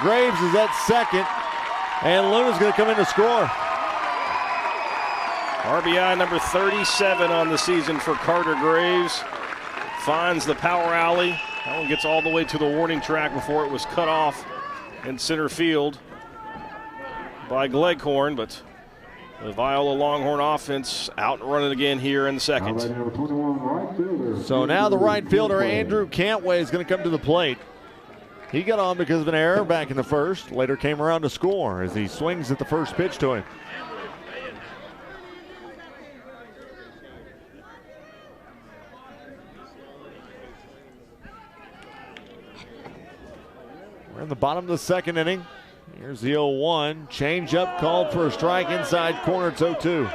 Graves is at second, and Luna's going to come in to score. RBI number 37 on the season for Carter Graves. Finds the power alley. That one gets all the way to the warning track before it was cut off in center field by Gleghorn, but the Viola Longhorn offense out and running again here in the second. So now the right fielder, Andrew Cantway, is going to come to the plate. He got on because of an error back in the first. Later came around to score as he swings at the first pitch to him. We're in the bottom of the second inning. Here's the 0-1. Change up called for a strike inside corner. It's 0-2.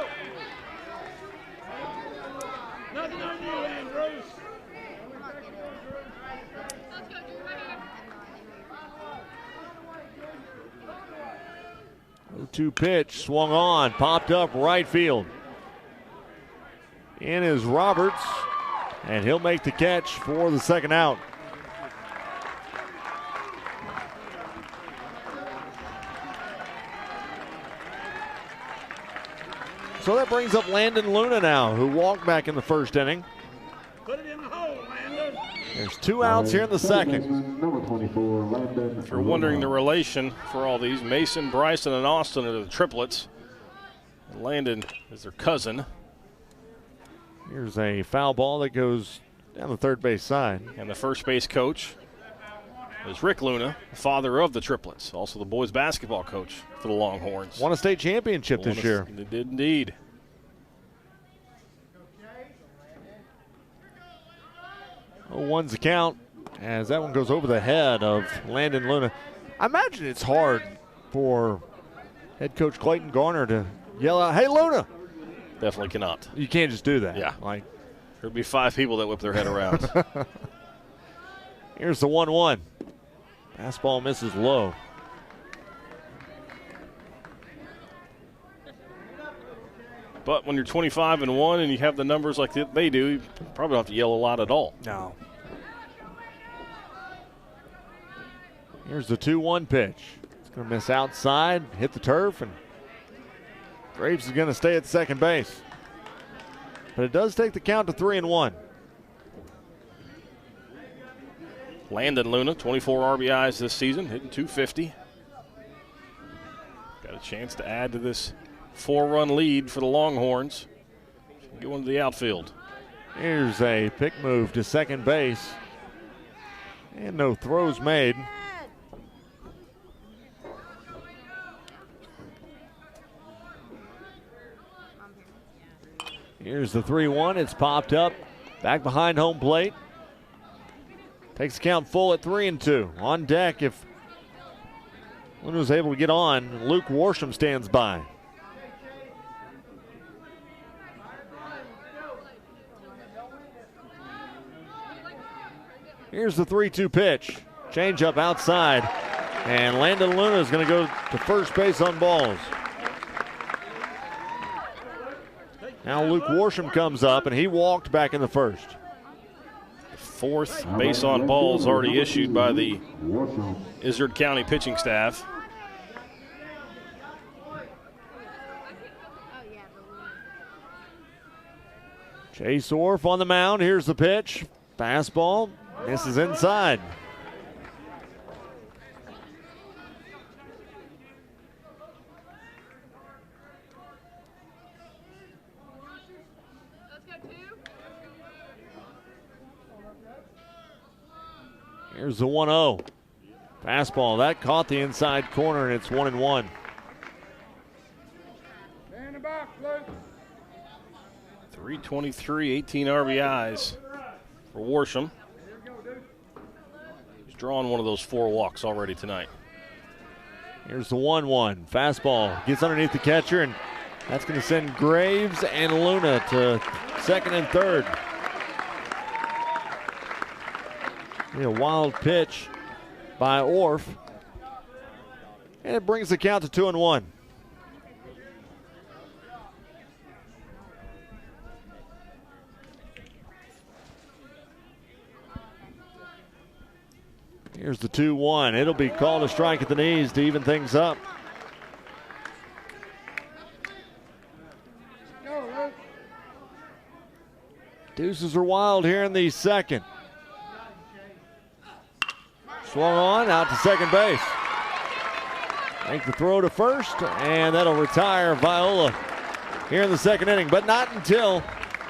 Pitch swung on, popped up right field. In is Roberts, and he'll make the catch for the second out. So that brings up Landon Luna now, who walked back in the first inning. Put it in the hole, Landon. There's 2 outs here in the second. Number 24, Landon. If you're wondering the relation for all these, Mason, Bryson, and Austin are the triplets. And Landon is their cousin. Here's a foul ball that goes down the third base side. And the first base coach is Rick Luna, father of the triplets, also the boys basketball coach for the Longhorns. Won a state championship this year. They did indeed. One's the count as that one goes over the head of Landon Luna. I imagine it's hard for head coach Clayton Garner to yell out, "Hey, Luna!" Definitely cannot. You can't just do that. Yeah. Like, there'd be 5 people that whip their head around. Here's the 1-1. Fastball misses low. But when you're 25-1 and you have the numbers like they do, you probably don't have to yell a lot at all. No. Here's the 2-1 pitch. It's going to miss outside, hit the turf, and Graves is going to stay at second base. But it does take the count to 3-1. Landon Luna, 24 RBIs this season, hitting .250. Got a chance to add to this 4-run lead for the Longhorns. Get one to the outfield. Here's a pick move to second base. And no throws made. Here's the 3-1. It's popped up. Back behind home plate. Takes the count full at 3-2. On deck if Luna was able to get on. Luke Worsham stands by. Here's the 3-2 pitch. Change up outside. And Landon Luna is going to go to first base on balls. Now Luke Worsham comes up, and he walked back in the first. Fourth base on balls already issued by the Izard County pitching staff. Chase Orff on the mound. Here's the pitch. Fastball. Misses inside. Here's the 1-0. Fastball. That caught the inside corner, and it's 1-1. 323, 18 RBIs for Worsham. He's drawn one of those 4 walks already tonight. Here's the 1-1. Fastball gets underneath the catcher, and that's going to send Graves and Luna to second and third. A wild pitch by Orff. And it brings the count to 2-1. Here's the 2-1. It'll be called a strike at the knees to even things up. Deuces are wild here in the second. Swung on, out to second base. Make the throw to first, and that'll retire Viola here in the second inning, but not until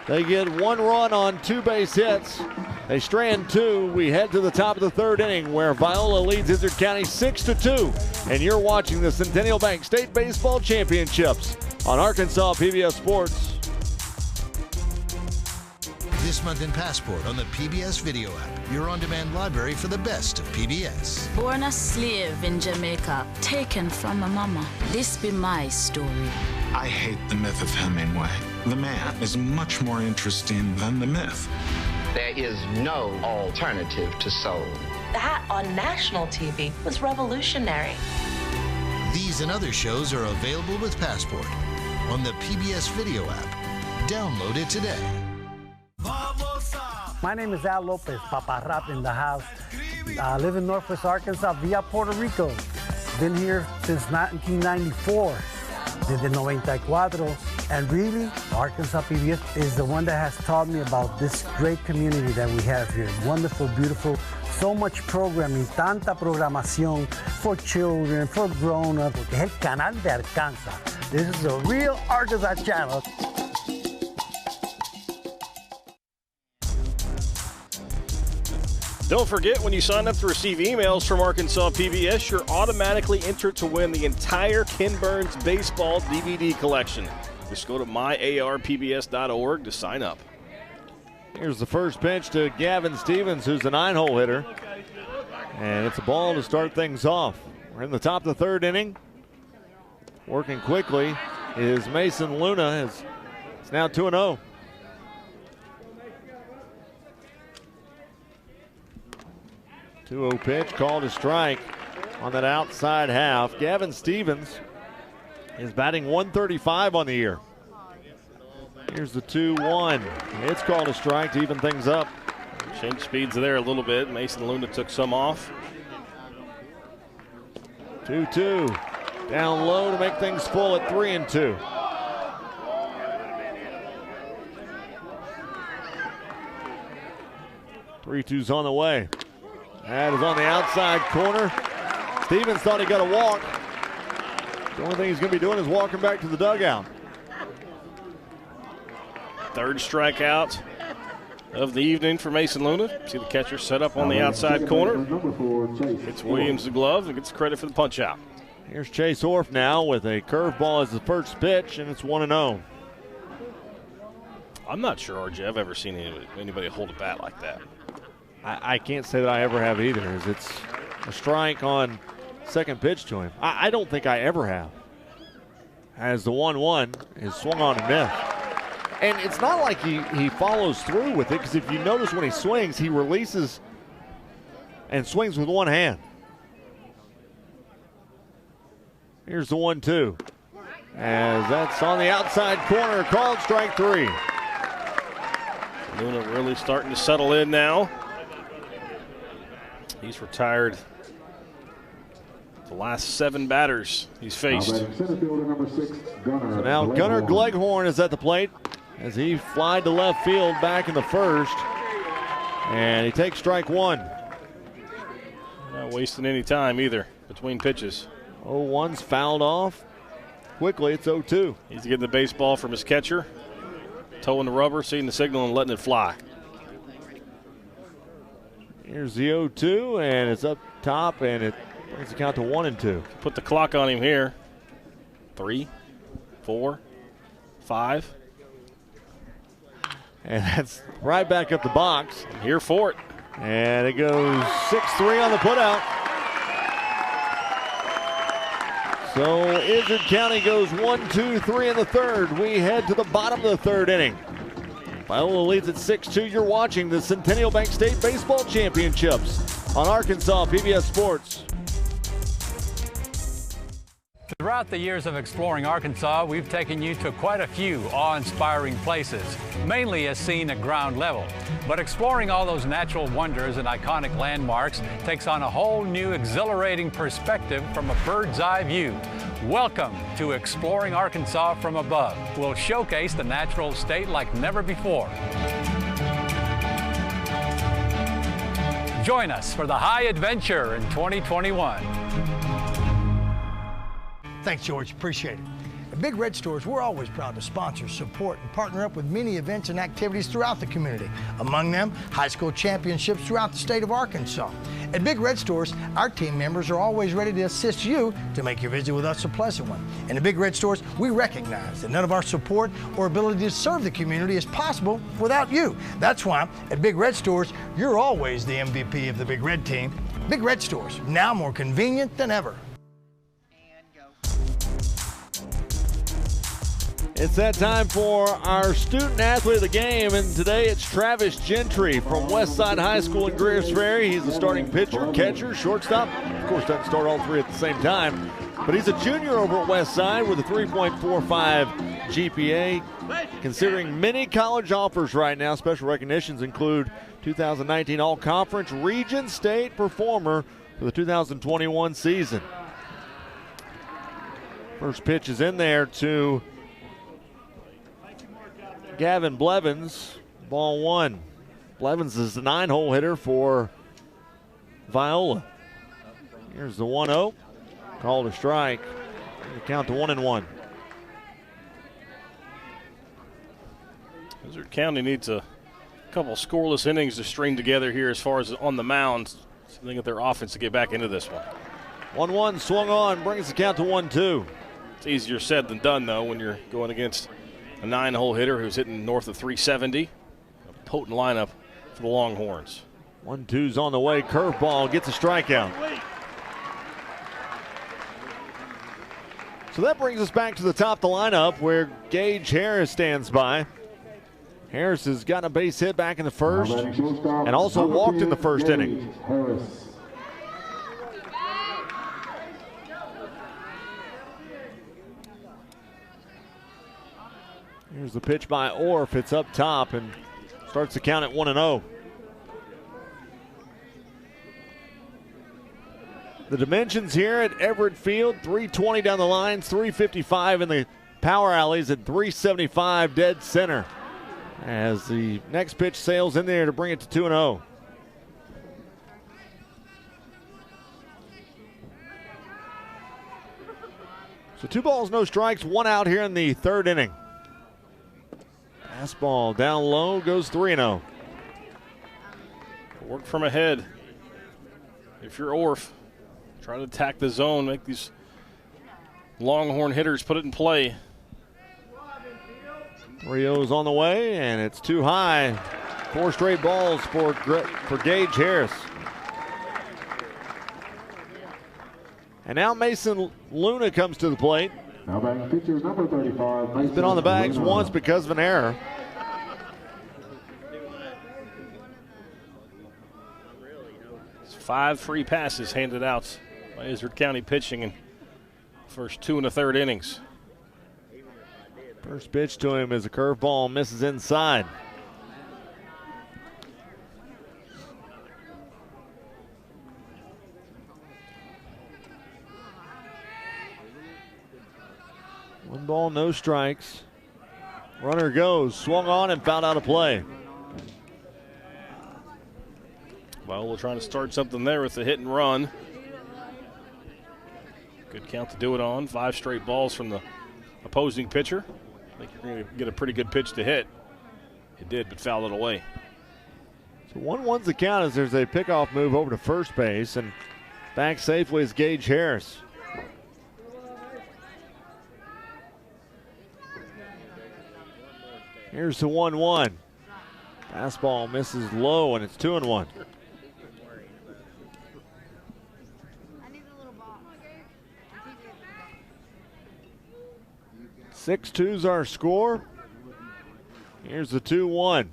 they get 1 run on 2 base hits. They strand 2. We head to the top of the third inning where Viola leads Izard County 6-2. And you're watching the Centennial Bank State Baseball Championships on Arkansas PBS Sports. This month in Passport on the PBS video app, your on-demand library for the best of PBS. Born a slave in Jamaica, taken from a mama. This be my story. I hate the myth of Hemingway. The man is much more interesting than the myth. There is no alternative to soul. That on national TV was revolutionary. These and other shows are available with Passport on the PBS video app. Download it today. My name is Al Lopez, Papa Rap in the house. I live in Northwest Arkansas via Puerto Rico. Been here since 1994. desde 94. And really, Arkansas PBS is the one that has taught me about this great community that we have here. Wonderful, beautiful, so much programming, tanta programación for children, for grown-ups, porque es el canal de Arkansas. This is a real Arkansas channel. Don't forget, when you sign up to receive emails from Arkansas PBS, you're automatically entered to win the entire Ken Burns baseball DVD collection. Just go to myarpbs.org to sign up. Here's the first pitch to Gavin Stevens, who's a 9-hole hitter. And it's a ball to start things off. We're in the top of the third inning. Working quickly is Mason Luna. It's now 2-0. 2-0 pitch, called a strike on that outside half. Gavin Stevens is batting .135 on the year. Here's the 2-1. It's called a strike to even things up. Change speeds there a little bit. Mason Luna took some off. 2-2. Down low to make things full at 3-2. Three-two's on the way. That is on the outside corner. Stevens thought he got a walk. The only thing he's going to be doing is walking back to the dugout. Third strikeout of the evening for Mason Luna. See the catcher set up on the outside corner. Hits Williams the glove and gets credit for the punch out. Here's Chase Orff now with a curveball as the first pitch, and it's 1-0. I'm not sure, RJ, I've ever seen anybody hold a bat like that. I can't say that I ever have either, as it's a strike on second pitch to him. I don't think I ever have. As the 1-1 is swung on and missed. And it's not like he follows through with it, because if you notice when he swings, he releases and swings with one hand. Here's the 1-2. As that's on the outside corner, called strike 3. Luna really starting to settle in now. He's retired the last 7 batters he's faced. So now Gunnar Gleghorn is at the plate as he flied to left field back in the first. And he takes strike 1. Not wasting any time either between pitches. 0-1's fouled off. Quickly, it's 0-2. He's getting the baseball from his catcher. Toeing the rubber, seeing the signal, and letting it fly. Here's the 0-2, and it's up top, and it brings the count to 1-2. Put the clock on him here. 3, 4, 5. And that's right back up the box. I'm here for it. And it goes 6-3 on the putout. So Izard County goes 1-2-3 in the third. We head to the bottom of the third inning. Viola leads at 6-2. You're watching the Centennial Bank State Baseball Championships on Arkansas PBS Sports. Throughout the years of exploring Arkansas, we've taken you to quite a few awe-inspiring places, mainly as seen at ground level. But exploring all those natural wonders and iconic landmarks takes on a whole new exhilarating perspective from a bird's eye view. Welcome to Exploring Arkansas from Above. We'll showcase the natural state like never before. Join us for the high adventure in 2021. Thanks, George. Appreciate it. At Big Red Stores, we're always proud to sponsor, support, and partner up with many events and activities throughout the community. Among them, high school championships throughout the state of Arkansas. At Big Red Stores, our team members are always ready to assist you to make your visit with us a pleasant one. And at Big Red Stores, we recognize that none of our support or ability to serve the community is possible without you. That's why at Big Red Stores, you're always the MVP of the Big Red team. Big Red Stores, now more convenient than ever. It's that time for our student athlete of the game, and today it's Travis Gentry from Westside High School in Greers Ferry. He's the starting pitcher, catcher, shortstop. Of course, doesn't start all three at the same time, but he's a junior over at Westside with a 3.45 GPA. Considering many college offers right now, special recognitions include 2019 All-Conference Region State Performer for the 2021 season. First pitch is in there to Gavin Blevins. Ball one. Blevins is the 9-hole hitter for Viola. Here's the 1-0. Called a strike. The count to 1-1. Izard County needs a couple scoreless innings to string together here as far as on the mound. So they get their offense to get back into this one. 1-1 swung on, brings the count to 1-2. It's easier said than done, though, when you're going against a 9-hole hitter who's hitting north of 370. A potent lineup for the Longhorns. 1-2's on the way. Curveball gets a strikeout. So that brings us back to the top of the lineup where Gage Harris stands by. Harris has gotten a base hit back in the first and also walked in the first inning. Here's the pitch by Orff. It's up top and starts the count at 1-0. The dimensions here at Everett Field, 320 down the lines, 355 in the power alleys, and 375 dead center. As the next pitch sails in there to bring it to 2-0. So 2 balls, no strikes, 1 out here in the third inning. Fastball down low, goes 3-0. Work from ahead. If you're Orff, try to attack the zone, make these Longhorn hitters put it in play. 3-0's on the way, and it's too high. 4 straight balls for Gage Harris. And now Mason Luna comes to the plate. Now batting pitcher number 35. He's been on the bags once because of an error. It's 5 free passes handed out by Izard County pitching in the first 2 1/3 innings. First pitch to him is a curveball, misses inside. One ball, no strikes. Runner goes, swung on and fouled out of play. Well, we're trying to start something there with the hit and run. Good count to do it on. 5 straight balls from the opposing pitcher. I think you're going to get a pretty good pitch to hit. It did, but fouled it away. So 1-1's the count as there's a pickoff move over to first base, and back safely is Gage Harris. Here's the 1-1. Fastball misses low, and it's 2-1. Six two's our score. Here's the 2-1.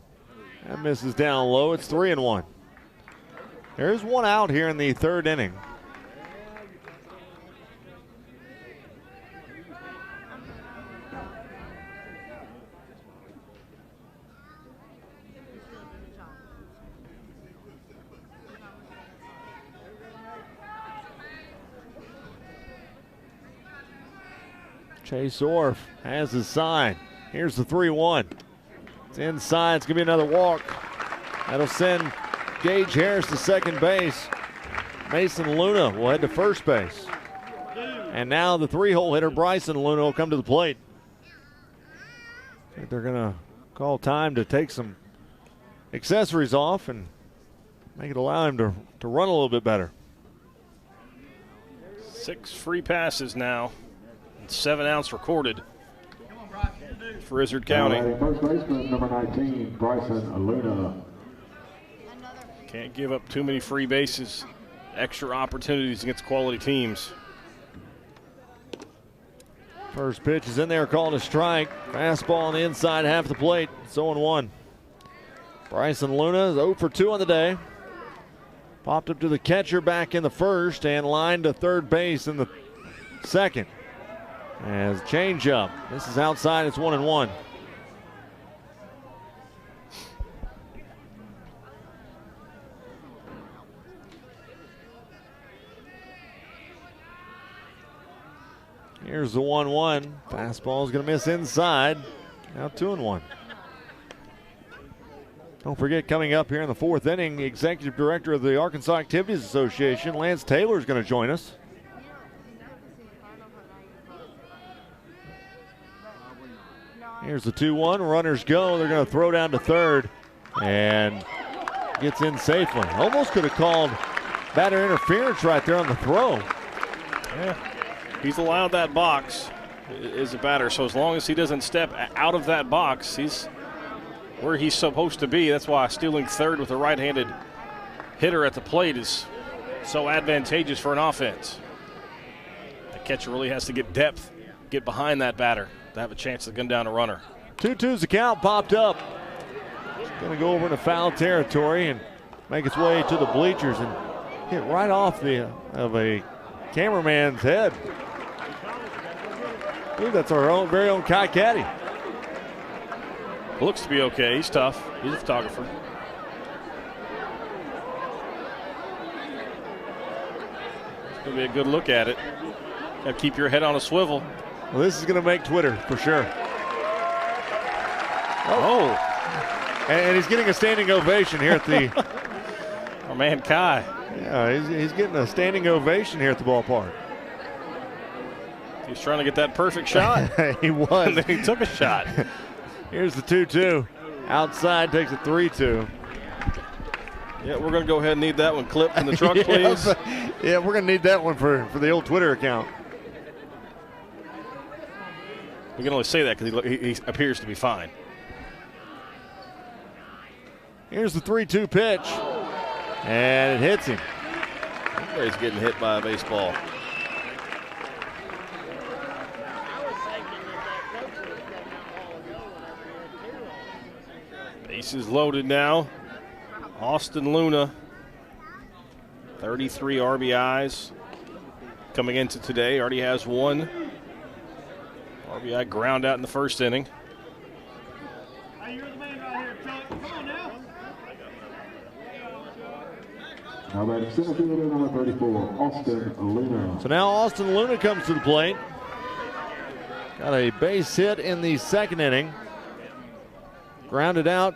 That misses down low. It's 3-1. There's 1 out here in the third inning. Chase Orff has his sign. Here's the 3-1. It's inside. It's going to be another walk. That'll send Gage Harris to second base. Mason Luna will head to first base. And now the 3-hole hitter, Bryson Luna, will come to the plate. I think they're going to call time to take some accessories off and make it allow him to run a little bit better. 6 free passes now. 7 outs recorded for Izard County. First baseman number 19, Bryson Luna. Can't give up too many free bases. Extra opportunities against quality teams. First pitch is in there, called a strike. Fastball on the inside half the plate. It's 0-1. Bryson Luna is 0 for 2 on the day. Popped up to the catcher back in the first and lined to third base in the second. As changeup. This is outside. It's 1-1. Here's the 1-1. Fastball is going to miss inside. Now 2-1. Don't forget, coming up here in the 4th inning, the Executive Director of the Arkansas Activities Association, Lance Taylor, is going to join us. Here's the 2-1. Runners go. They're going to throw down to third. And gets in safely. Almost could have called batter interference right there on the throw. Yeah. He's allowed that box as a batter. So as long as he doesn't step out of that box, he's where he's supposed to be. That's why stealing third with a right-handed hitter at the plate is so advantageous for an offense. The catcher really has to get depth, get behind that batter to have a chance to gun down a runner. 2-2's the count, popped up. It's going to go over into foul territory and make its way to the bleachers and hit right off of a cameraman's head. I believe that's our very own Kai Caddy. Looks to be okay. He's tough. He's a photographer. It's going to be a good look at it. Got to keep your head on a swivel. Well, this is going to make Twitter for sure. Oh. And he's getting a standing ovation here at the. Our man Kai. Yeah, he's getting a standing ovation here at the ballpark. He was trying to get that perfect shot. He was. And then he took a shot. Here's the 2-2. Outside takes a 3-2. Yeah, we're going to go ahead and need that one clipped in the truck, please. Yeah, we're going to need that one for the old Twitter account. We can only say that because he appears to be fine. Here's the 3-2 pitch. And it hits him. He's getting hit by a baseball. Bases loaded now. Austin Luna, 33 RBIs coming into today. Already has one RBI ground out in the first inning. Now batting center fielder number 34, Austin Luna. So now Austin Luna comes to the plate. Got a base hit in the second inning. Grounded out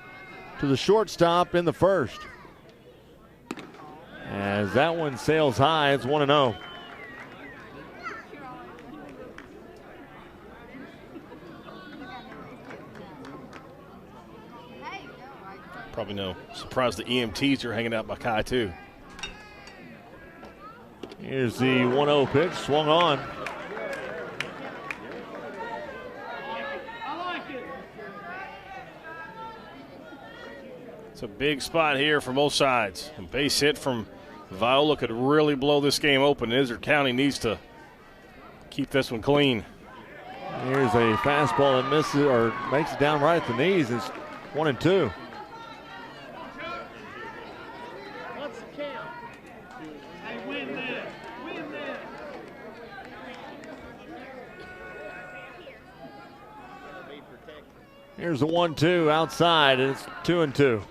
to the shortstop in the first. As that one sails high, it's 1-0. Probably no surprise the EMTs are hanging out by Kai too. Here's the 1-0 pitch, swung on. It's a big spot here for both sides. A base hit from Viola could really blow this game open. Izard County needs to keep this one clean. Here's a fastball that misses or makes it down right at the knees. It's 1-2. Here's the 1-2 outside, and it's 2-2.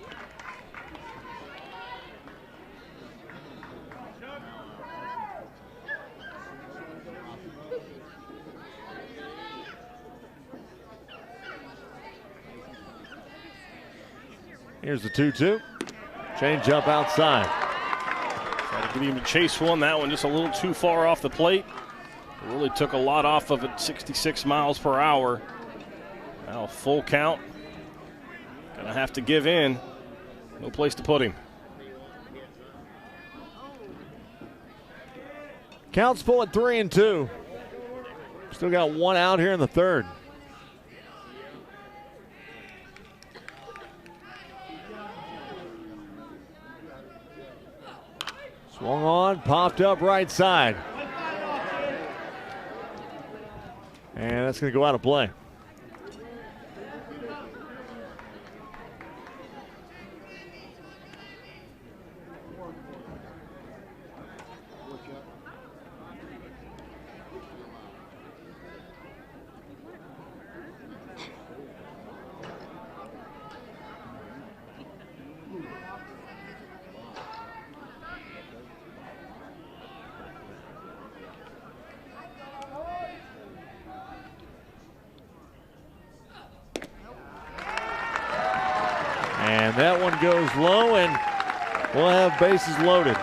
Here's the 2-2. Change up outside. Try to get him to chase one. That one just a little too far off the plate. It really took a lot off of it, 66 miles per hour. Now full count. Gonna have to give in. No place to put him. Count's full at 3-2. Still got one out here in the third. Swung on, popped up right side. And that's going to go out of play. And that one goes low, and we'll have bases loaded.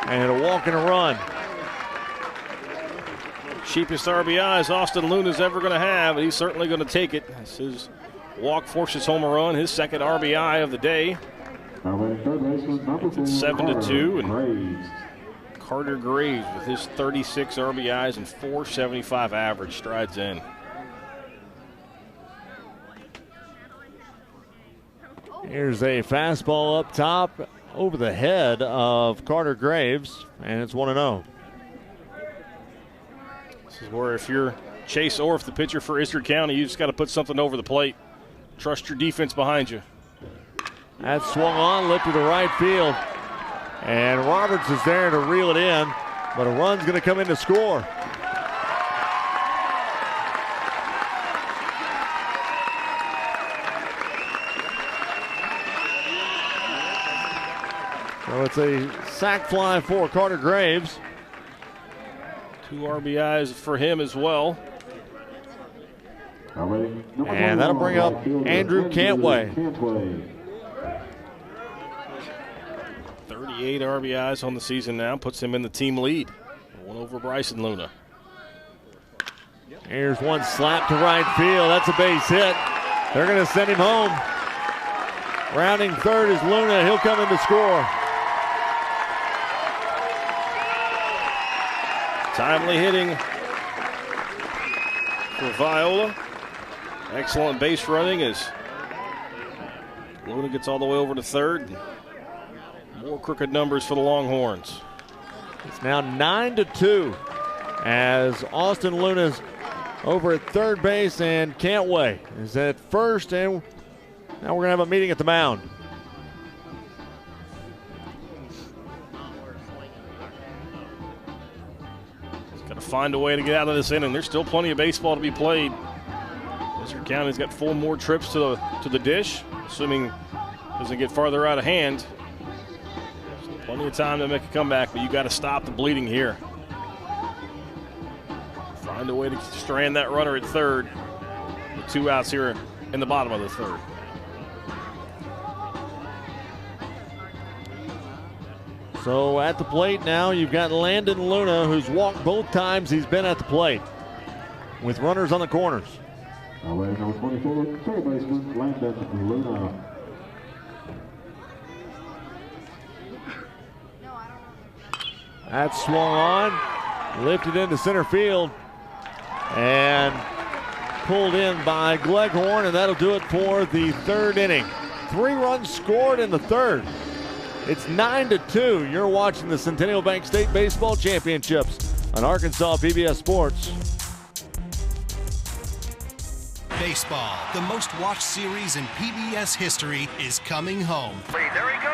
And a walk and a run. Cheapest RBIs Austin Luna's ever going to have, and he's certainly going to take it. This is walk forces home a run, his second RBI of the day. It's 7-2, and Carter Graves with his 36 RBIs and 475 average strides in. Here's a fastball up top over the head of Carter Graves, and it's 1-0. This is where if you're Chase Orff, the pitcher for Izard County, you just got to put something over the plate. Trust your defense behind you. That swung on, lifted to right field. And Roberts is there to reel it in, but a run's going to come in to score. So it's a sac fly for Carter Graves. 2 RBIs for him as well. And that'll bring up Andrew Cantway. 38 RBIs on the season now, puts him in the team lead. One over Bryson Luna. Here's one slap to right field. That's a base hit. They're going to send him home. Rounding third is Luna. He'll come in to score. Timely hitting for Viola. Excellent base running as Luna gets all the way over to third. More crooked numbers for the Longhorns. It's now 9-2 as Austin Luna's over at third base and Cantway is at first, and now we're going to have a meeting at the mound. Got to find a way to get out of this inning. There's still plenty of baseball to be played. Izard County's got 4 more trips to the dish, assuming it doesn't get farther out of hand. Still plenty of time to make a comeback, but you got to stop the bleeding here. Find a way to strand that runner at third with 2 outs here in the bottom of the third. So at the plate now, you've got Landon Luna, who's walked both times he's been at the plate, with runners on the corners. Number 24, third baseman, Landon Luna. That's swung on, lifted into center field, and pulled in by Gleghorn, and that'll do it for the third inning. 3 runs scored in the third. It's 9-2. You're watching the Centennial Bank State Baseball Championships on Arkansas PBS Sports. Baseball, the most watched series in PBS history, is coming home. There he goes.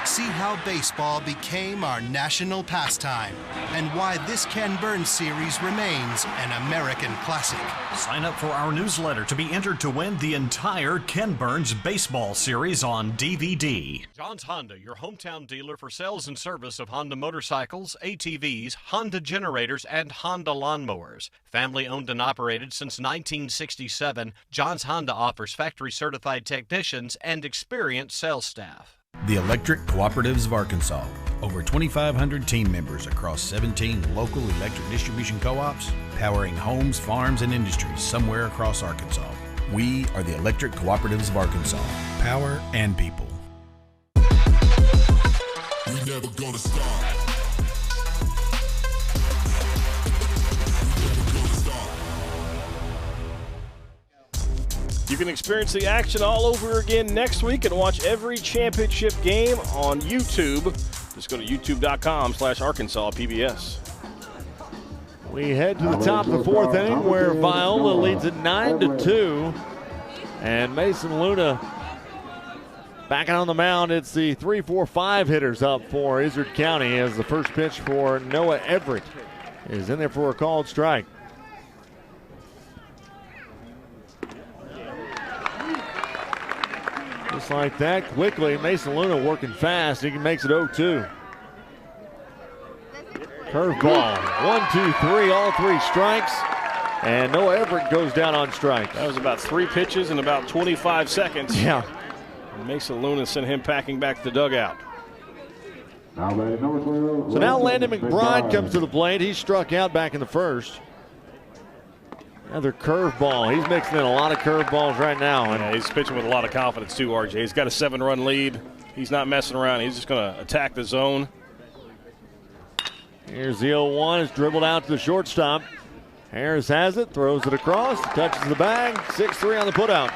See how baseball became our national pastime and why this Ken Burns series remains an American classic. Sign up for our newsletter to be entered to win the entire Ken Burns baseball series on DVD. John's Honda, your hometown dealer for sales and service of Honda motorcycles, ATVs, Honda generators, and Honda lawnmowers. Family owned and operated since 1967, John's Honda offers factory certified technicians and experienced sales staff. The Electric Cooperatives of Arkansas. Over 2,500 team members across 17 local electric distribution co-ops, powering homes, farms, and industries somewhere across Arkansas. We are the Electric Cooperatives of Arkansas. Power and people. We never gonna stop. You can experience the action all over again next week and watch every championship game on YouTube. Just go to youtube.com/Arkansas PBS. We head to the top of the fourth inning where Viola leads it 9-2. And Mason Luna back on the mound. It's the 3-4-5 hitters up for Izard County as the first pitch for Noah Everett is in there for a called strike. Just like that, quickly, Mason Luna working fast. He makes it 0-2. Curveball, 1, 2, 3, all 3 strikes. And Noah Everett goes down on strike. That was about 3 pitches in about 25 seconds. Yeah. And Mason Luna sent him packing back to the dugout. So now Landon McBride comes to the plate. He struck out back in the first. Another curveball. He's mixing in a lot of curveballs right now. Yeah, he's pitching with a lot of confidence too, RJ. He's got a 7-run lead. He's not messing around. He's just going to attack the zone. Here's the 0-1. It's dribbled out to the shortstop. Harris has it, throws it across, touches the bag. 6-3 on the putout.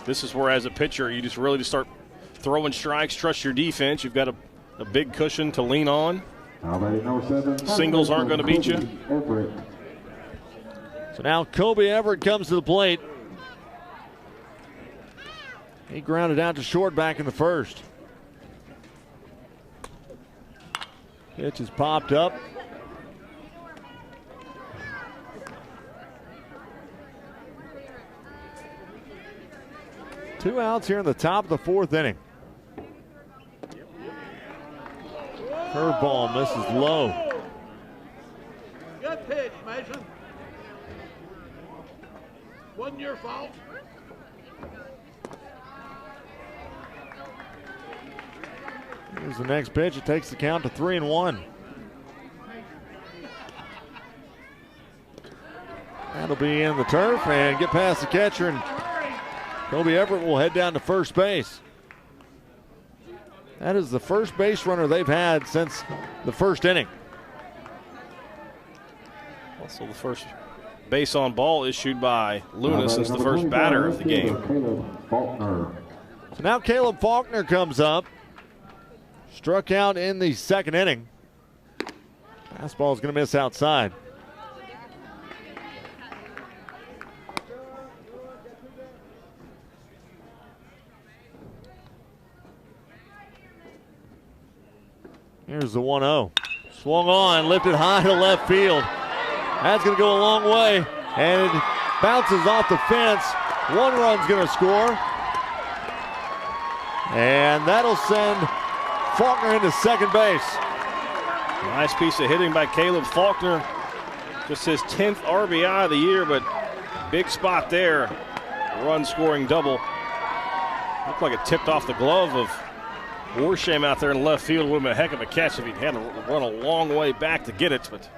This is where, as a pitcher, you just really start throwing strikes, trust your defense. You've got a big cushion to lean on. Singles aren't going to beat you. So now Kobe Everett comes to the plate. He grounded out to short back in the first. Pitch is popped up. Two outs here in the top of the fourth inning. Curveball misses low. Good pitch, Mason. Wasn't your fault. Here's the next pitch. It takes the count to 3-1. That'll be in the turf and get past the catcher, and Kobe Everett will head down to first base. That is the first base runner they've had since the first inning. Also the first base on ball issued by Luna since the first batter of the game. So now Caleb Faulkner comes up. Struck out in the second inning. Fastball is going to miss outside. Here's the 1-0. Swung on, lifted high to left field. That's going to go a long way, and it bounces off the fence. One run's going to score, and that'll send Faulkner into second base. Nice piece of hitting by Caleb Faulkner. Just his 10th RBI of the year, but big spot there. Run scoring double. Looked like it tipped off the glove of Warsham out there in left field. Would have been a heck of a catch if he had to run a long way back to get it, but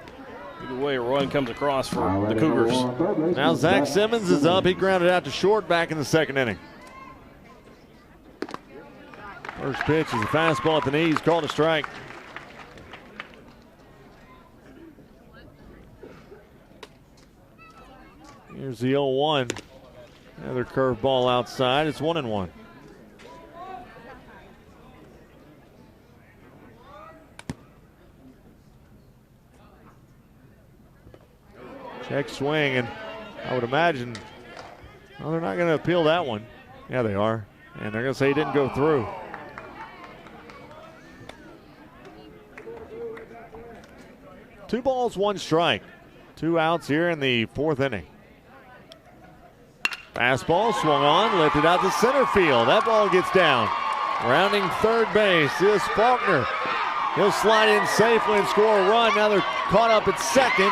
either way, a run comes across for the Cougars. Now Zach Simmons is up. He grounded out to short back in the second inning. First pitch is a fastball at the knees, called a strike. Here's the 0-1. Another curveball outside. It's 1-1. Check swing, and I would imagine, well, they're not going to appeal that one. Yeah, they are. And they're going to say he didn't go through. Two balls, one strike. Two outs here in the fourth inning. Fastball swung on, lifted out to center field. That ball gets down. Rounding third base is Faulkner. He'll slide in safely and score a run. Now they're caught up at second.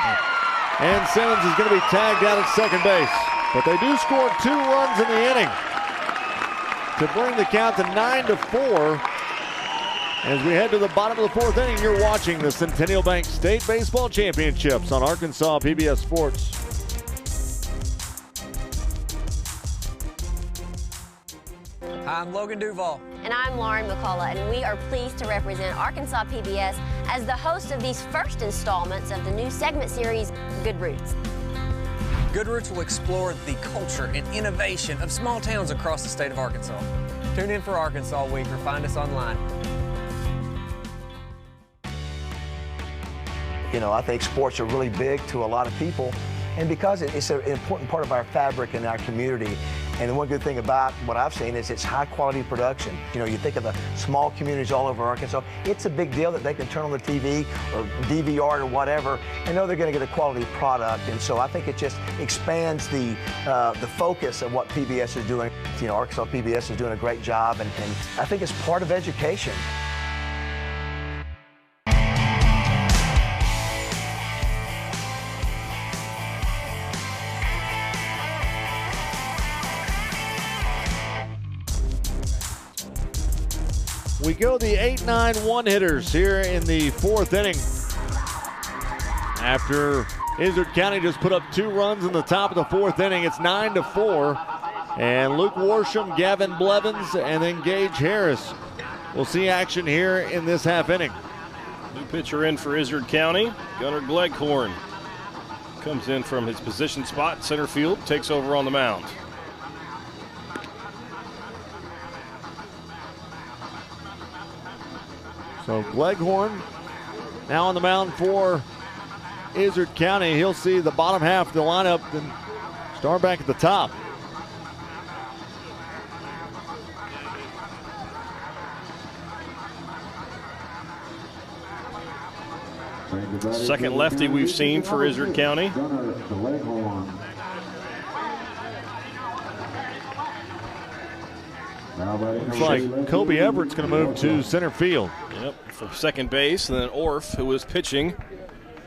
And Simmons is going to be tagged out at second base. But they do score 2 runs in the inning to bring the count to 9-4. As we head to the bottom of the fourth inning, you're watching the Centennial Bank State Baseball Championships on Arkansas PBS Sports. Hi, I'm Logan Duval. And I'm Lauren McCullough, and we are pleased to represent Arkansas PBS as the host of these first installments of the new segment series, Good Roots. Good Roots will explore the culture and innovation of small towns across the state of Arkansas. Tune in for Arkansas Week or find us online. You know, I think sports are really big to a lot of people, and because it's an important part of our fabric in our community. And the one good thing about what I've seen is it's high quality production. You know, you think of the small communities all over Arkansas, it's a big deal that they can turn on the TV or DVR or whatever and know they're going to get a quality product. And so I think it just expands the focus of what PBS is doing. You know, Arkansas PBS is doing a great job, and I think it's part of education. We go the 8-9 one-hitters here in the fourth inning. After Izard County just put up 2 runs in the top of the fourth inning, it's 9-4. And Luke Worsham, Gavin Blevins, and then Gage Harris will see action here in this half inning. New pitcher in for Izard County, Gunnar Gleghorn. Comes in from his position spot, center field, takes over on the mound. So Gleghorn now on the mound for Izard County. He'll see the bottom half of the lineup and start back at the top. Second lefty we've seen for Izard County. Looks like Kobe Everett's going to move to center field. Yep, from second base. And then Orff, who is pitching,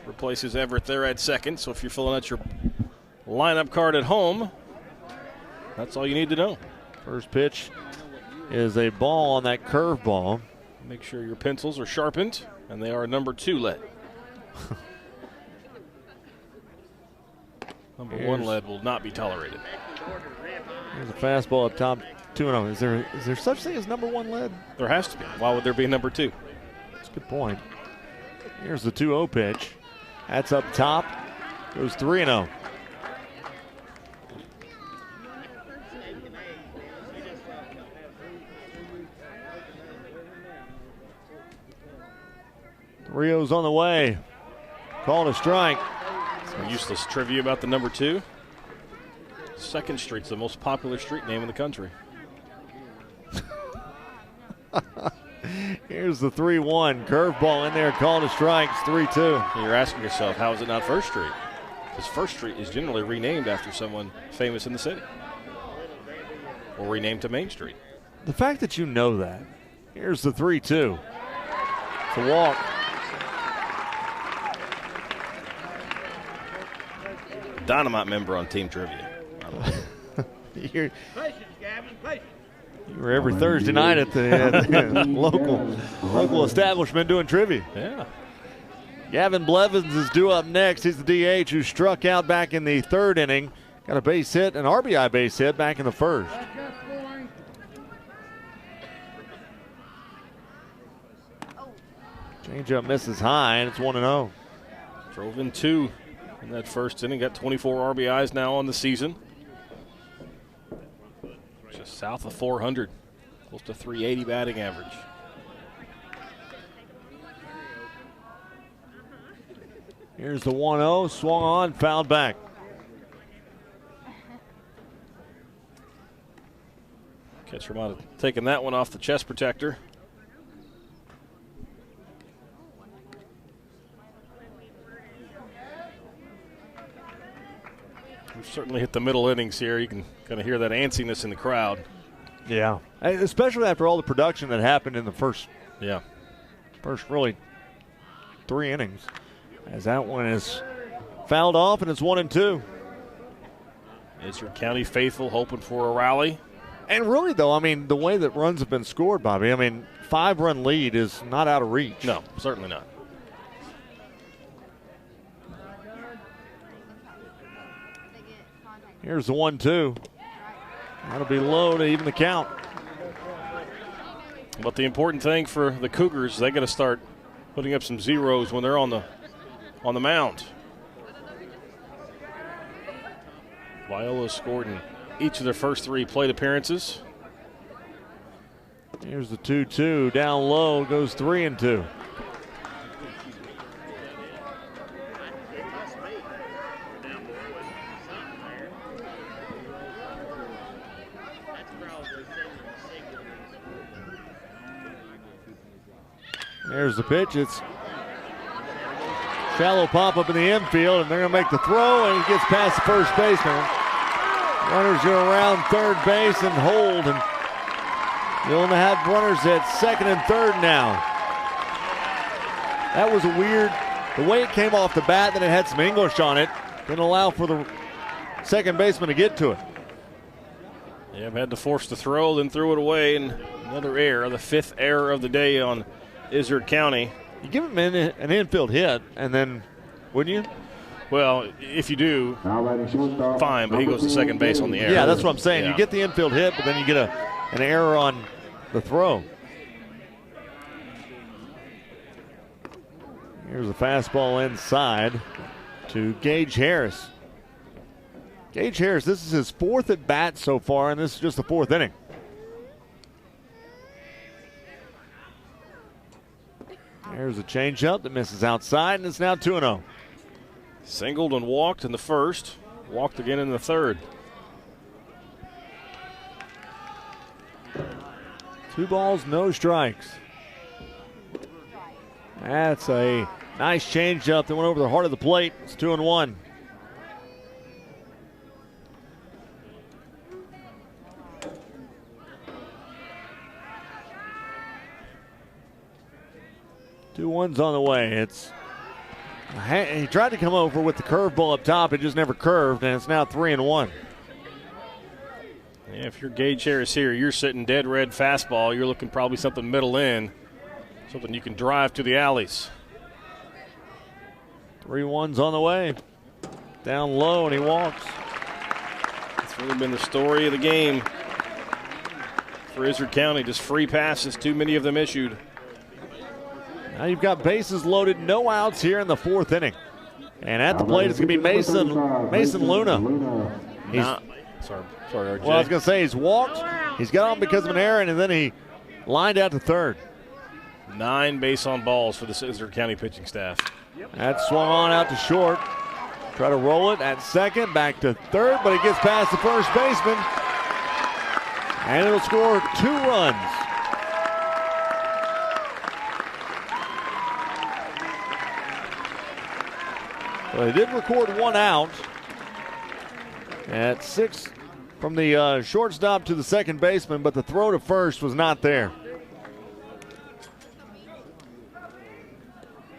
replaces Everett there at second. So if you're filling out your lineup card at home, that's all you need to know. First pitch is a ball on that curve ball. Make sure your pencils are sharpened, and they are number 2 lead. Number 1 lead will not be tolerated. There's a fastball up top, 2-0. Is there such thing as number 1 lead? There has to be. Why would there be number 2? That's a good point. Here's the 2-0 pitch. That's up top. Goes 3-0. Rio's on the way. Called a strike. Some useless trivia about the number 2. 2nd Street's the most popular street name in the country. Here's the 3-1. Curveball in there, called a strike. It's 3-2. You're asking yourself, how is it not 1st Street? Because 1st Street is generally renamed after someone famous in the city. Or renamed to Main Street. The fact that you know that. Here's the 3-2. It's a walk. Dynamite member on Team Trivia. You were every Thursday night at the local establishment doing trivia. Yeah. Gavin Blevins is due up next. He's the DH who struck out back in the 3rd inning. Got a base hit, an RBI base hit back in the 1st. Changeup misses high, and it's 1-0. Drove in 2 in that 1st inning. Got 24 RBIs now on the season. Just south of 400. Close to 380 batting average. Here's the 1-0. Swung on, fouled back. Catcher might have taken that one off the chest protector. We've certainly hit the middle innings here. You can kind of hear that antsiness in the crowd. Yeah, especially after all the production that happened in the first really 3 innings. As that one is fouled off, and it's 1-2. Izard County faithful hoping for a rally. And really, though, I mean, the way that runs have been scored, Bobby, I mean, 5-run lead is not out of reach. No, certainly not. Here's the 1-2. That'll be low to even the count. But the important thing for the Cougars, they got to start putting up some zeros when they're on the mound. Viola scored in each of their first 3 plate appearances. Here's the 2-2. Down low, goes 3-2. There's the pitch. It's shallow pop up in the infield, and they're going to make the throw, and he gets past the first baseman. Runners go around third base and hold, and you'll have runners at 2nd and 3rd now. That was a weird, the way it came off the bat, then it had some English on it. Didn't allow for the second baseman to get to it. Yeah, had to force the throw, then threw it away, and another error, the 5th error of the day on Izard County. You give him an infield hit, and then, wouldn't you? Well, if you do, fine, but he goes to second base on the error. Yeah, that's what I'm saying. Yeah. You get the infield hit, but then you get an error on the throw. Here's a fastball inside to Gage Harris. Gage Harris, this is his 4th at bat so far, and this is just the 4th inning. There's a changeup that misses outside, and it's now 2-0. Singled and walked in the first, walked again in the third. 2 balls, no strikes. That's a nice changeup that went over the heart of the plate. It's 2-1. Two ones on the way. He tried to come over with the curveball up top. It just never curved, and it's now 3-1. Yeah, if you're Gage Harris here, you're sitting dead red fastball. You're looking probably something middle in, something you can drive to the alleys. 3 ones on the way. Down low, and he walks. It's really been the story of the game for Izard County. Just free passes, too many of them issued. Now you've got bases loaded, no outs here in the 4th inning. And at the plate, it's going to be Mason Luna. Sorry, RJ. Well, I was going to say he's walked. He's got on because of an error, and then he lined out to third. 9 base on balls for the Izard County pitching staff. That swung on out to short. Try to roll it at second, back to third, but it gets past the first baseman. And it'll score 2 runs. Well, they did record 1 out at 6 from the shortstop to the second baseman, but the throw to first was not there.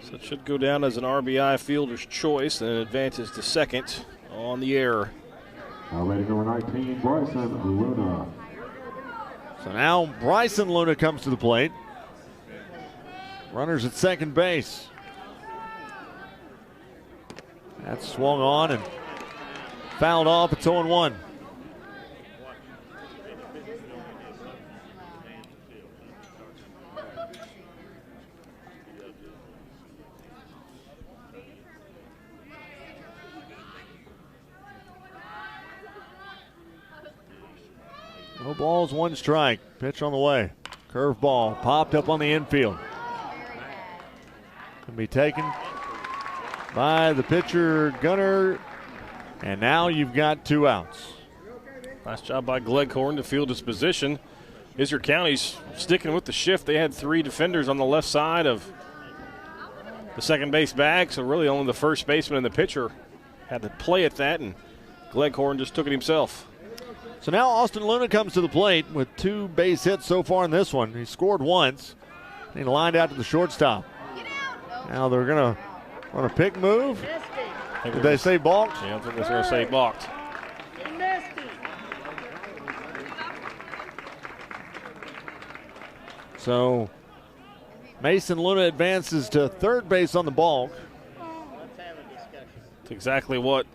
So it should go down as an RBI fielder's choice and an advantage to second on the error. Ready number 19, Bryson Luna. So now Bryson Luna comes to the plate. Runners at second base. That's swung on and fouled off. It's 0-1. No balls, 1 strike. Pitch on the way. Curveball popped up on the infield. Can be taken by the pitcher, Gunner. And now you've got 2 outs. Nice job by Gleghorn to field his position. Izard County's sticking with the shift. They had 3 defenders on the left side of the second base bag, so really only the first baseman and the pitcher had to play at that, and Gleghorn just took it himself. So now Austin Luna comes to the plate with 2 base hits so far in this one. He scored once. He lined out to the shortstop. Now they're going to run a pick move. Did they say balked? Yeah, I think they're going to say balked. So Mason Luna advances to third base on the balk. That's exactly what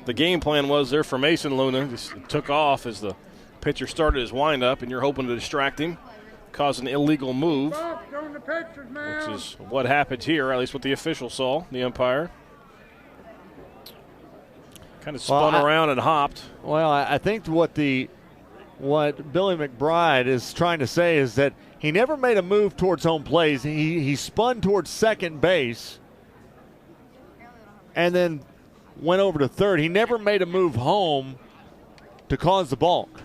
the game plan was there for Mason Luna. Just took off as the pitcher started his windup, and you're hoping to distract him, cause an illegal move, which is what happened here, at least what the official saw, the umpire. Kind of spun around and hopped. Well, I think what Billy McBride is trying to say is that he never made a move towards home plate. He spun towards second base and then went over to third. He never made a move home to cause the balk.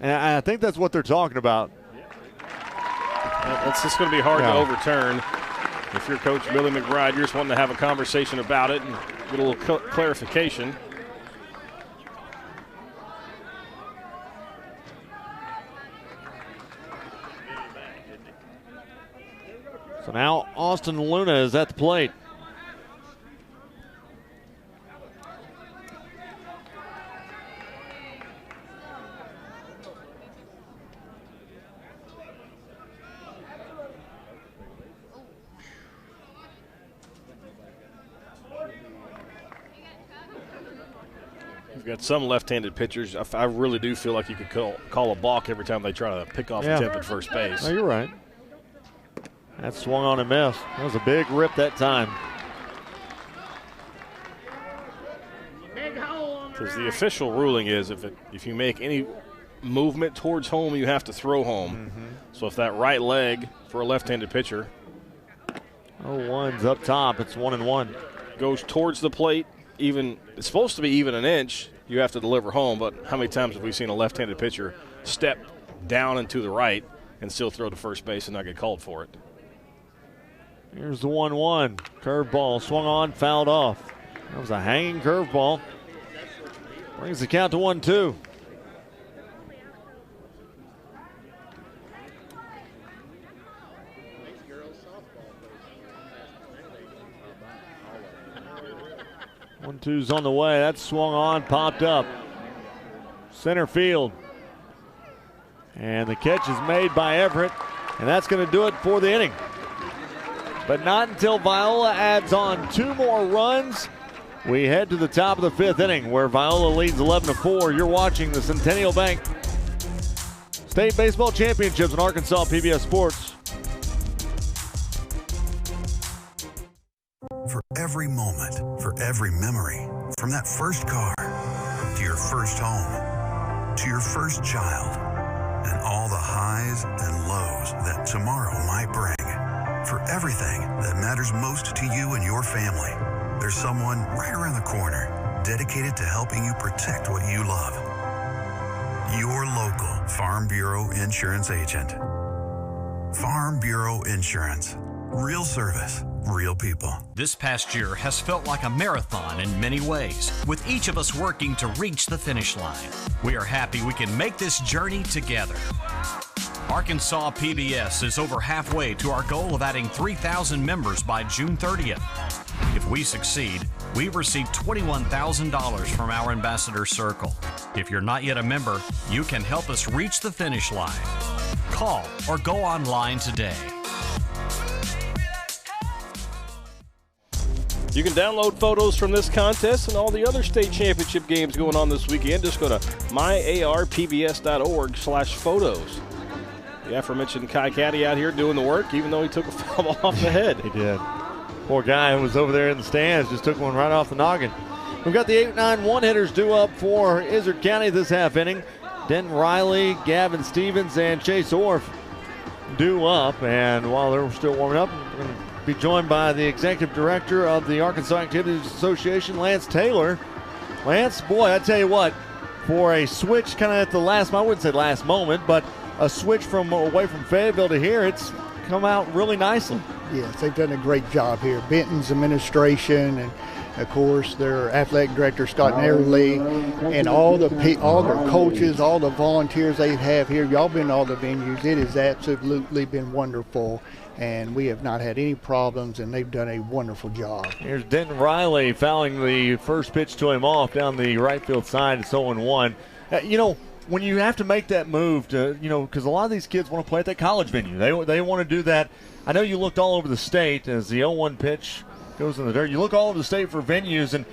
And I think that's what they're talking about. It's just going to be hard to overturn. If you're Coach Billy McBride, you're just wanting to have a conversation about it and get a little clarification. So now Austin Luna is at the plate. got some left-handed pitchers. I really do feel like you could call a balk every time they try to pick off a tip at first base. No, you're right. That swung on and missed. That was a big rip that time. Because the official ruling is if you make any movement towards home, you have to throw home. Mm-hmm. So if that right leg for a left-handed pitcher 0-1's up top, it's 1-1. Goes towards the plate, it's supposed to be even an inch, you have to deliver home, but how many times have we seen a left-handed pitcher step down and to the right and still throw to first base and not get called for it? Here's the 1-1. Curveball swung on, fouled off. That was a hanging curveball. Brings the count to 1-2. One-two's on the way. That swung on, popped up. Center field. And the catch is made by Everett, and that's going to do it for the inning. But not until Viola adds on 2 more runs. We head to the top of the 5th inning where Viola leads 11-4. You're watching the Centennial Bank State Baseball Championships in Arkansas PBS Sports. For every moment, for every memory, from that first car to your first home to your first child and all the highs and lows that tomorrow might bring. For everything that matters most to you and your family, there's someone right around the corner dedicated to helping you protect what you love. Your local Farm Bureau Insurance agent. Farm Bureau Insurance. Real service, real people. This past year has felt like a marathon in many ways, with each of us working to reach the finish line. We are happy we can make this journey together. Arkansas PBS is over halfway to our goal of adding 3,000 members by June 30th. If we succeed, we receive $21,000 from our Ambassador Circle. If you're not yet a member, you can help us reach the finish line. Call or go online today. You can download photos from this contest and all the other state championship games going on this weekend. Just go to myarpbs.org/photos. The aforementioned Kai Caddy out here doing the work, even though he took a foul ball off the head. He did. Poor guy who was over there in the stands just took one right off the noggin. We've got the 8-9 one-hitters due up for Izard County this half inning. Denton Riley, Gavin Stevens, and Chase Orff due up. And while they're still warming up, we're going to be joined by the executive director of the Arkansas Activities Association, Lance Taylor. Lance, boy, I tell you what, for a switch kind of at the last, I wouldn't say last moment, but a switch from away from Fayetteville to here, it's come out really nicely. Yes, they've done a great job here. Benton's administration and, of course, their athletic director, Scott Netherly, and all their coaches, all the volunteers they have here. Y'all been to all the venues. It has absolutely been wonderful, and we have not had any problems, and they've done a wonderful job. Here's Denton Riley fouling the first pitch to him off down the right field side. It's 0-1. When you have to make that move to, because a lot of these kids want to play at that college venue. They want to do that. I know you looked all over the state as the 0-1 pitch goes in the dirt. You look all over the state for venues, and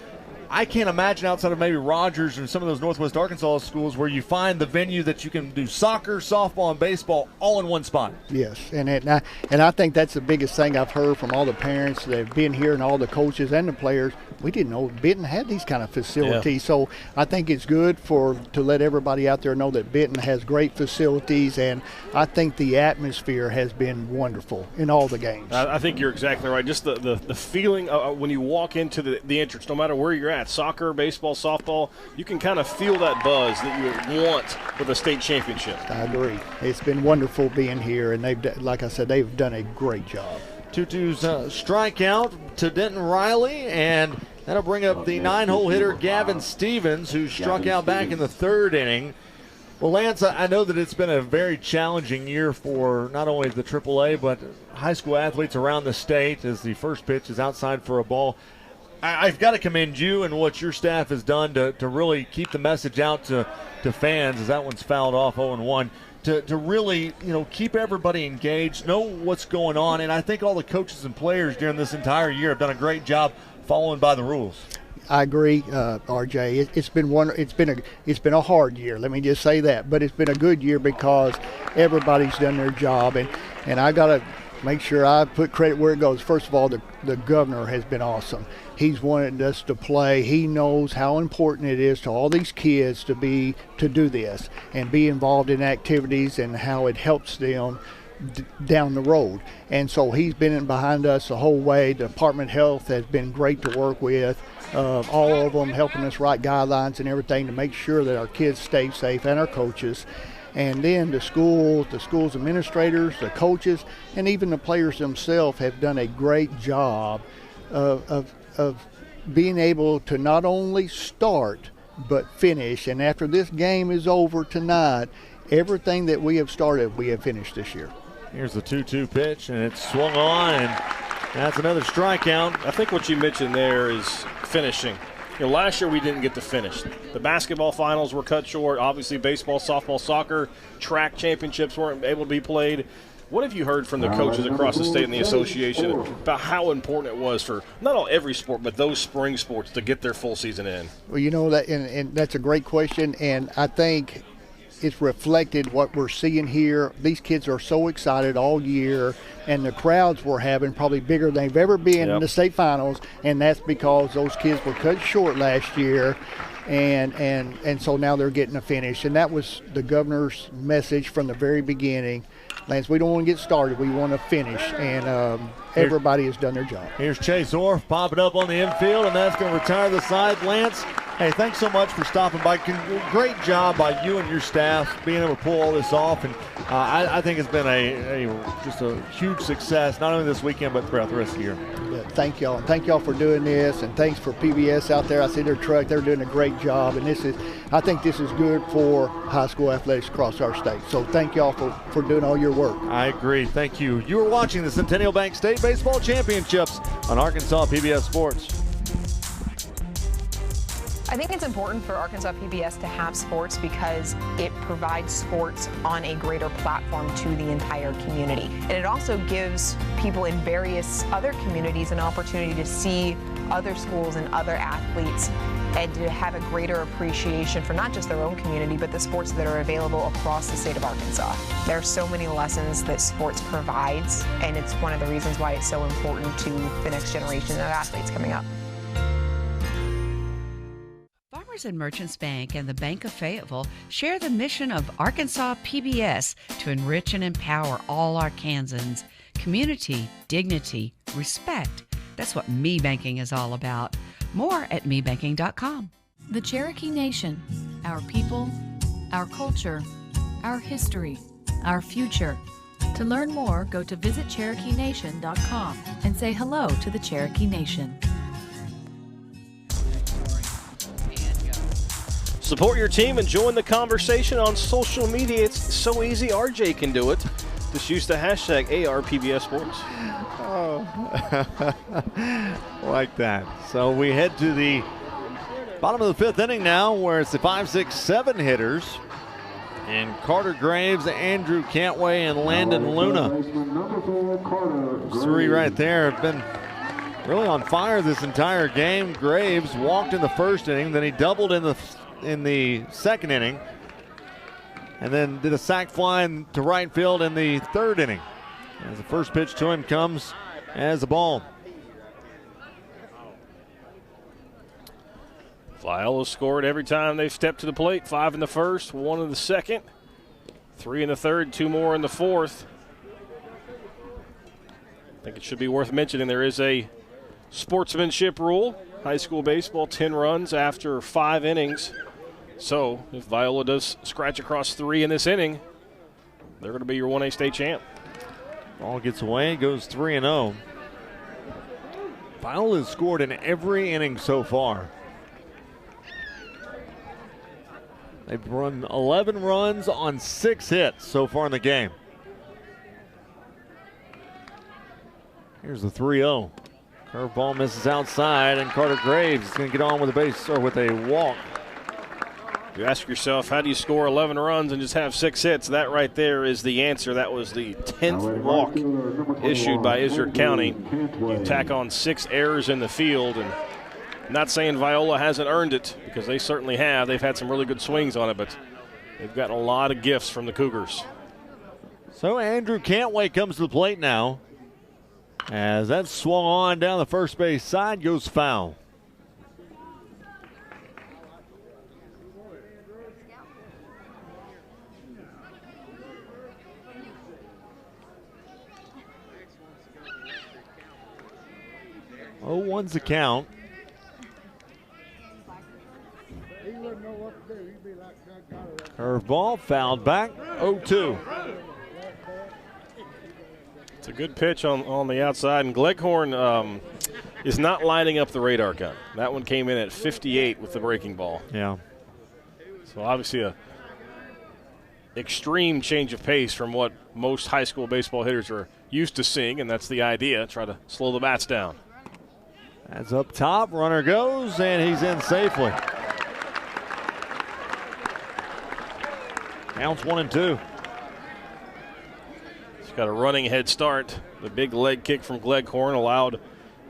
I can't imagine outside of maybe Rogers and some of those Northwest Arkansas schools where you find the venue that you can do soccer, softball, and baseball all in one spot. Yes, and I think that's the biggest thing I've heard from all the parents that have been here and all the coaches and the players. We didn't know Benton had these kind of facilities, so I think it's good to let everybody out there know that Benton has great facilities, and I think the atmosphere has been wonderful in all the games. I think you're exactly right. Just the feeling when you walk into the entrance, no matter where you're at, soccer, baseball, softball, you can kind of feel that buzz that you want with a state championship. I agree. It's been wonderful being here, and like I said, they've done a great job. 2-2's strikeout to Denton Riley, and that'll bring up the 9-hole hitter Gavin Stevens, who struck out back in the 3rd inning. Well, Lance, I know that it's been a very challenging year for not only the AAA, but high school athletes around the state as the first pitch is outside for a ball. I've got to commend you and what your staff has done to really keep the message out to fans as that one's fouled off 0-1. To really, keep everybody engaged, know what's going on, and I think all the coaches and players during this entire year have done a great job following by the rules. I agree, RJ. It's been a hard year. Let me just say that, but it's been a good year because everybody's done their job, and I got to make sure I put credit where it goes. First of all, the governor has been awesome. He's wanted us to play. He knows how important it is to all these kids to do this and be involved in activities and how it helps them down the road. And so he's been behind us the whole way. The Department of Health has been great to work with, all of them helping us write guidelines and everything to make sure that our kids stay safe, and our coaches. And then the school's administrators, the coaches, and even the players themselves have done a great job of being able to not only start but finish. And after this game is over tonight, everything that we have started, we have finished this year. Here's the 2-2 pitch, and it's swung on, and that's another strikeout. I think what you mentioned there is finishing. Last year we didn't get to finish. The basketball finals were cut short. Obviously, baseball, softball, soccer, track championships weren't able to be played. What have you heard from the coaches across the state and the association about how important it was for not every sport, but those spring sports to get their full season in? Well, that, and that's a great question, and I think it's reflected what we're seeing here. These kids are so excited all year, and the crowds we're having probably bigger than they've ever been in the state finals, and that's because those kids were cut short last year, and so now they're getting a finish. And that was the governor's message from the very beginning. Lance, we don't want to get started. We want to finish, and everybody has done their job. Here's Chase Orff popping up on the infield, and that's going to retire the side. Lance, hey, thanks so much for stopping by. Great job by you and your staff being able to pull all this off, and I think it's been just a huge success, not only this weekend but throughout the rest of the year. Yeah, thank y'all, and thank y'all for doing this, and thanks for PBS out there. I see their truck; they're doing a great job, and I think this is good for high school athletics across our state. So thank y'all for doing all your work. I agree. Thank you. You are watching the Centennial Bank State Baseball Championships on Arkansas PBS Sports. I think it's important for Arkansas PBS to have sports because it provides sports on a greater platform to the entire community. And it also gives people in various other communities an opportunity to see other schools and other athletes and to have a greater appreciation for not just their own community, but the sports that are available across the state of Arkansas. There are so many lessons that sports provides, and it's one of the reasons why it's so important to the next generation of athletes coming up. Farmers and Merchants Bank and the Bank of Fayetteville share the mission of Arkansas PBS to enrich and empower all Arkansans. Community, dignity, respect. That's what Me Banking is all about. More at mebanking.com. The Cherokee Nation, our people, our culture, our history, our future. To learn more, go to visitcherokeenation.com and say hello to the Cherokee Nation. Support your team and join the conversation on social media. It's so easy. RJ can do it. Just use the hashtag ARPBS Sports. Oh, like that. So we head to the bottom of the fifth inning now, where it's the 5, 6, 7 hitters. And Carter Graves, Andrew Cantway, and Landon Luna. Those three right there have been really on fire this entire game. Graves walked in the first inning, then he doubled in the second inning, and then did a sac fly to right field in the third inning. As the first pitch to him comes as a ball. Viola scored every time they've stepped to the plate. 5 in the first, 1 in the second, 3 in the third, 2 more in the fourth. I think it should be worth mentioning there is a sportsmanship rule. High school baseball, 10 runs after 5 innings. So if Viola does scratch across 3 in this inning, they're going to be your 1A state champ. Ball gets away, goes 3-0. Viola has scored in every inning so far. They've run 11 runs on 6 hits so far in the game. Here's the 3-0. Curveball misses outside, and Carter Graves is going to get on with a base or with a walk. You ask yourself, how do you score 11 runs and just have 6 hits? That right there is the answer. That was the 10th walk issued by Izard County. You tack on 6 errors in the field, and not saying Viola hasn't earned it, because they certainly have. They've had some really good swings on it, but they've gotten a lot of gifts from the Cougars. So Andrew Cantway comes to the plate now. As that swung on down the first base side, goes foul. Oh, one's the count. Curveball fouled back. 0-2. It's a good pitch on the outside, and Gleghorn is not lining up the radar gun. That one came in at 58 with the breaking ball. Yeah. So obviously a extreme change of pace from what most high school baseball hitters are used to seeing, and that's the idea, try to slow the bats down. That's up top, runner goes, and he's in safely. Counts 1-2. He's got a running head start. The big leg kick from Gleghorn allowed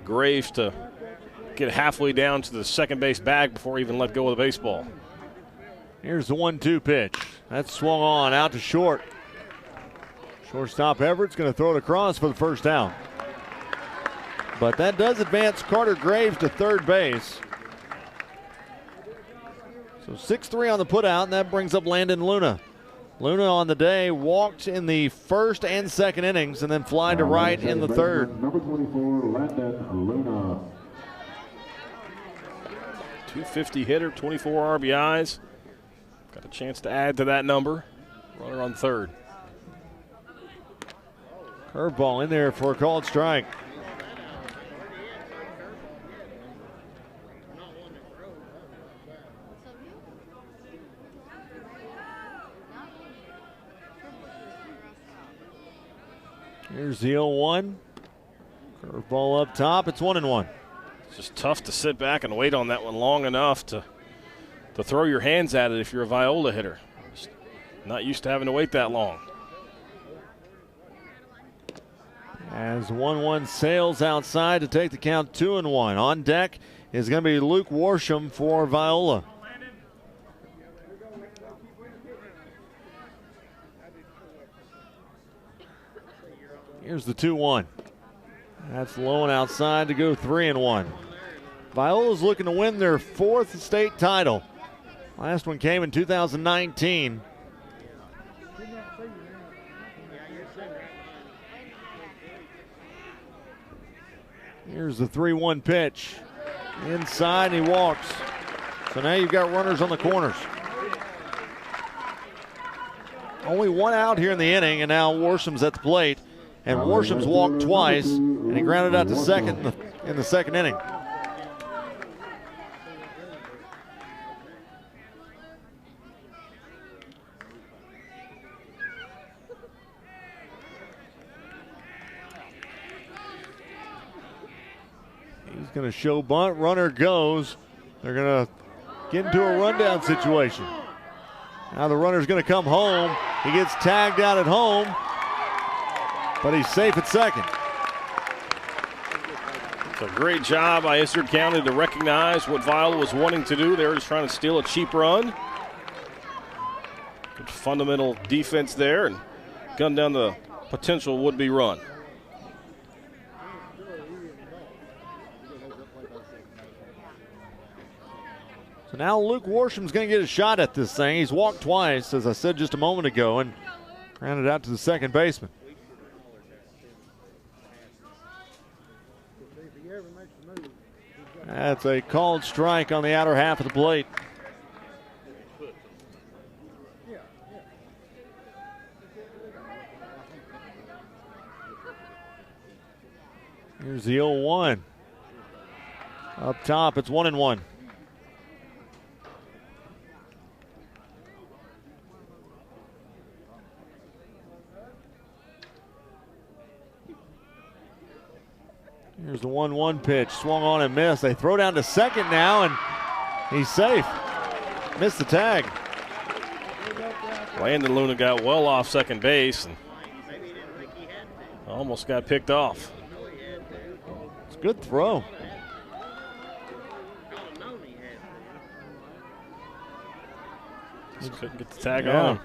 Graves to get halfway down to the second base bag before he even let go of the baseball. Here's the 1-2 pitch. That's swung on out to short. Shortstop Everett's going to throw it across for the first down. But that does advance Carter Graves to third base. So 6-3 on the putout, and that brings up Landon Luna. Luna on the day walked in the first and second innings and then fly to right in the third. Number 24, Landon Luna. 250 hitter, 24 RBIs. Got a chance to add to that number. Runner on third. Curveball in there for a called strike. Here's the 0-1. Curveball up top. It's 1-1. It's just tough to sit back and wait on that one long enough to throw your hands at it if you're a Viola hitter. Just not used to having to wait that long. As 1-1 sails outside to take the count 2-1. On deck is going to be Luke Worsham for Viola. Here's the 2-1. That's low and outside to go 3-1. Viola's looking to win their fourth state title. Last one came in 2019. Here's the 3-1 pitch. Inside, and he walks. So now you've got runners on the corners. Only one out here in the inning, and now Worsham's at the plate. And Worsham's walked twice, and he grounded out to second in the second inning. He's going to show bunt. Runner goes. They're going to get into a rundown situation. Now the runner's going to come home. He gets tagged out at home, but he's safe at second. It's a great job by Izard County to recognize what Viola was wanting to do. They were just trying to steal a cheap run. Good fundamental defense there and gun down the potential would-be run. So now Luke Worsham's going to get a shot at this thing. He's walked twice, as I said just a moment ago, and grounded out to the second baseman. That's a called strike on the outer half of the plate. Here's the 0-1. Up top, it's 1-1. Here's the 1-1 pitch. Swung on and missed. They throw down to second now, and he's safe. Missed the tag. Landon Luna got well off second base and almost got picked off. It's a good throw. Just couldn't get the tag on him.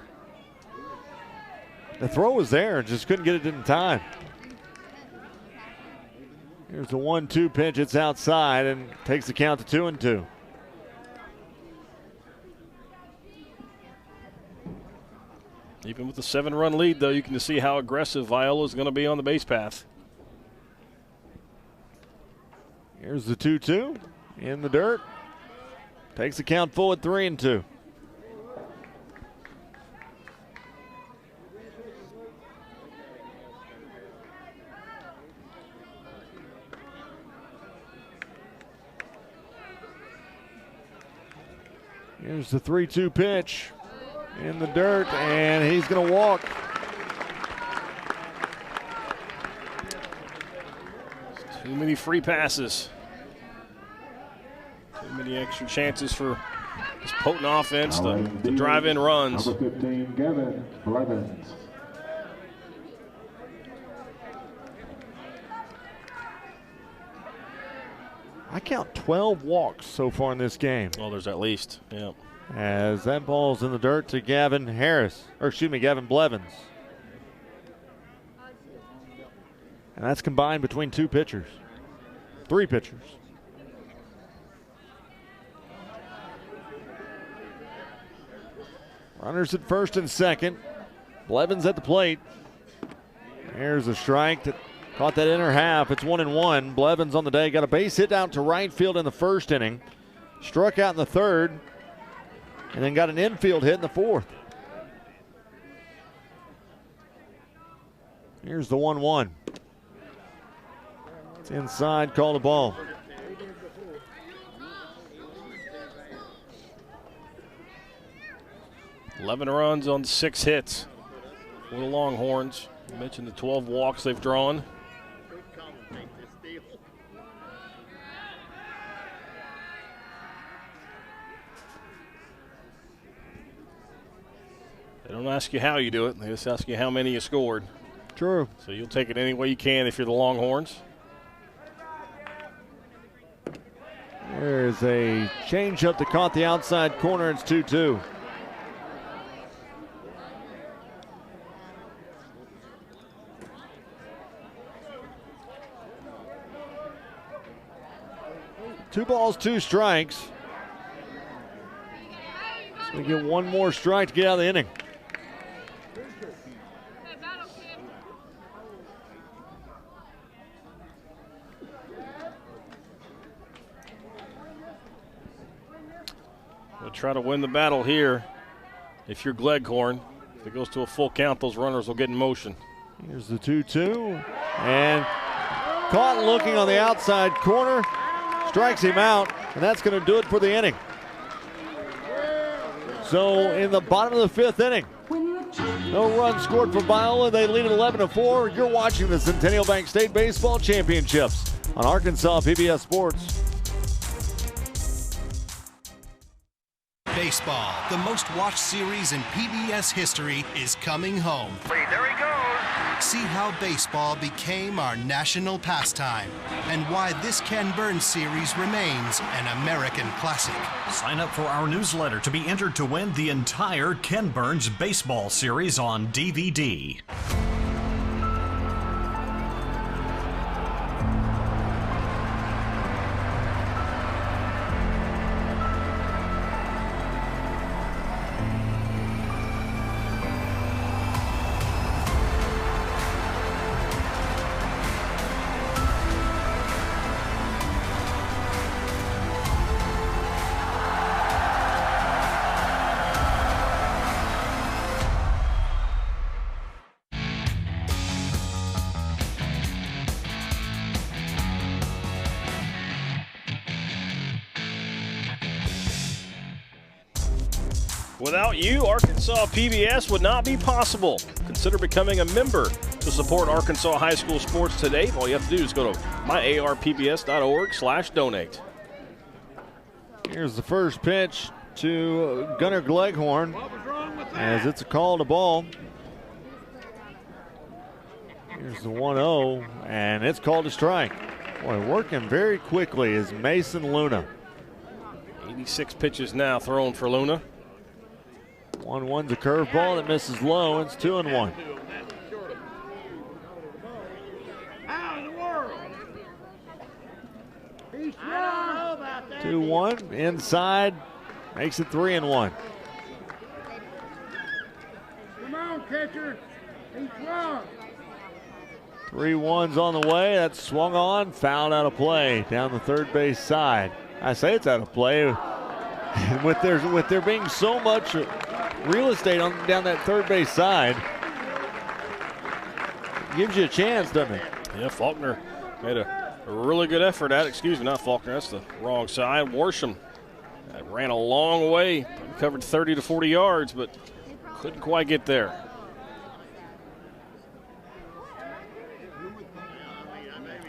The throw was there, just couldn't get it in time. Here's the 1-2 pitch. It's outside and takes the count to 2-2. Even with the 7-run lead, though, you can see how aggressive Viola is going to be on the base path. Here's the 2-2 in the dirt. Takes the count full at 3-2. Here's the 3-2 pitch in the dirt, and he's going to walk. Too many free passes. Too many extra chances for this potent offense to drive in runs. Number 15, Gavin Blevins. I count 12 walks so far in this game. Well, there's at least, yeah. As that ball's in the dirt to Gavin Blevins. And that's combined between three pitchers. Runners at first and second. Blevins at the plate. Here's a strike that caught that inner half. It's 1-1. Blevins on the day got a base hit out to right field in the first inning. Struck out in the third. And then got an infield hit in the fourth. Here's the 1-1. It's inside, called a ball. $11 runs on 6 hits for the Longhorns. You mentioned the 12 walks they've drawn. They don't ask you how you do it. They just ask you how many you scored. True. So you'll take it any way you can if you're the Longhorns. There's a changeup that caught the outside corner. It's 2-2. Two balls, 2 strikes. So we get one more strike to get out of the inning. We'll try to win the battle here. If you're Gleghorn, if it goes to a full count, those runners will get in motion. Here's the 2-2. And caught looking on the outside corner. Strikes him out, and that's going to do it for the inning. So in the bottom of the 5th inning, no runs scored for Viola. They lead at 11-4. You're watching the Centennial Bank State Baseball Championships on Arkansas PBS Sports. Baseball, the most watched series in PBS history, is coming home. There he goes. See how baseball became our national pastime and why this Ken Burns series remains an American classic. Sign up for our newsletter to be entered to win the entire Ken Burns baseball series on DVD. Without you, Arkansas PBS would not be possible. Consider becoming a member to support Arkansas high school sports today. All you have to do is go to myarpbs.org/donate. Here's the first pitch to Gunnar Gleghorn as it's a call to ball. Here's the 1-0, and it's called a strike. Boy, working very quickly is Mason Luna. 86 pitches now thrown for Luna. 1-1's a curveball that misses low. It's 2-1. 2-1 inside, makes it 3-1. Come on, catcher. He's wrong. 3-1's on the way. That's swung on, fouled out of play down the third base side. I say it's out of play. with there being so much real estate down that third base side, it gives you a chance, doesn't it? Yeah, Faulkner made a really good effort at it. Excuse me, not Faulkner. That's the wrong side. Worsham ran a long way, covered 30 to 40 yards, but couldn't quite get there.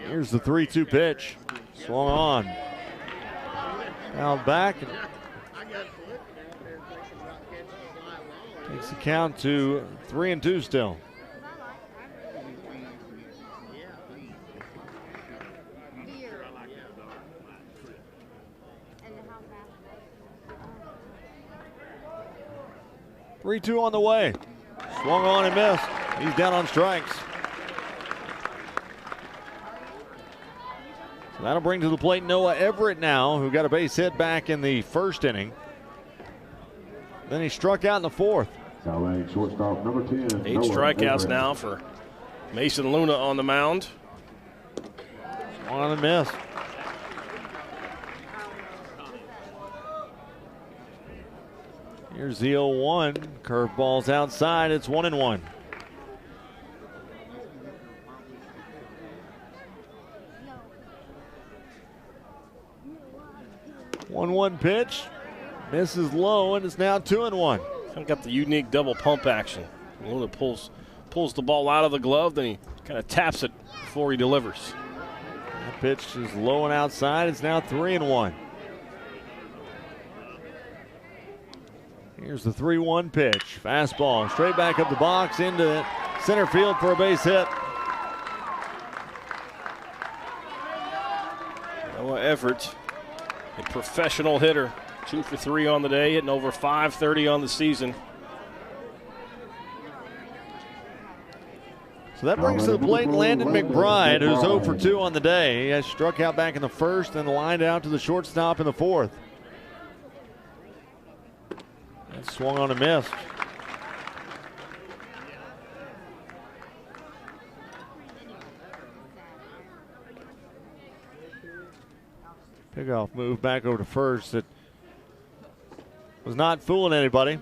Here's the 3-2 pitch. Swung on. Fouled back. And takes the count to 3-2 still. Three-two on the way. Swung on and missed. He's down on strikes. So that'll bring to the plate Noah Everett now, who got a base hit back in the first inning. Then he struck out in the fourth. Shortstop number 10. 8 strikeouts now for Mason Luna on the mound. Swung on and missed. Here's the 0-1. Curveball's outside. It's 1-1. 1-1 pitch. Misses low, and it's now 2-1. Kind of got the unique double pump action. Luna pulls the ball out of the glove, then he kind of taps it before he delivers. That pitch is low and outside. It's now 3-1. Here's the 3-1 pitch. Fastball straight back up the box into center field for a base hit. Noah Everett, a professional hitter, 2 for 3 on the day, hitting over .530 on the season. So that brings to the plate Landon McBride, who's 0 for 2 on the day. He has struck out back in the first and lined out to the shortstop in the fourth. That swung on and missed. Pickoff move back over to first. It was not fooling anybody.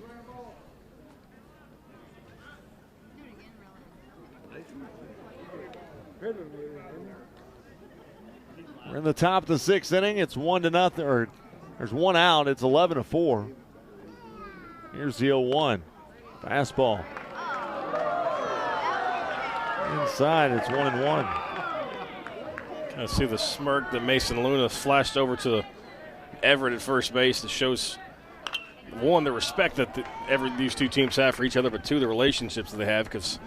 We're in the top of the sixth inning. It's 1-0, or there's one out. It's 11-4. Here's the 0-1. Fastball. Inside, it's 1-1. Kind of see the smirk that Mason Luna flashed over to Everett at first base. That shows, one, the respect that these two teams have for each other, but two, the relationships that they have, because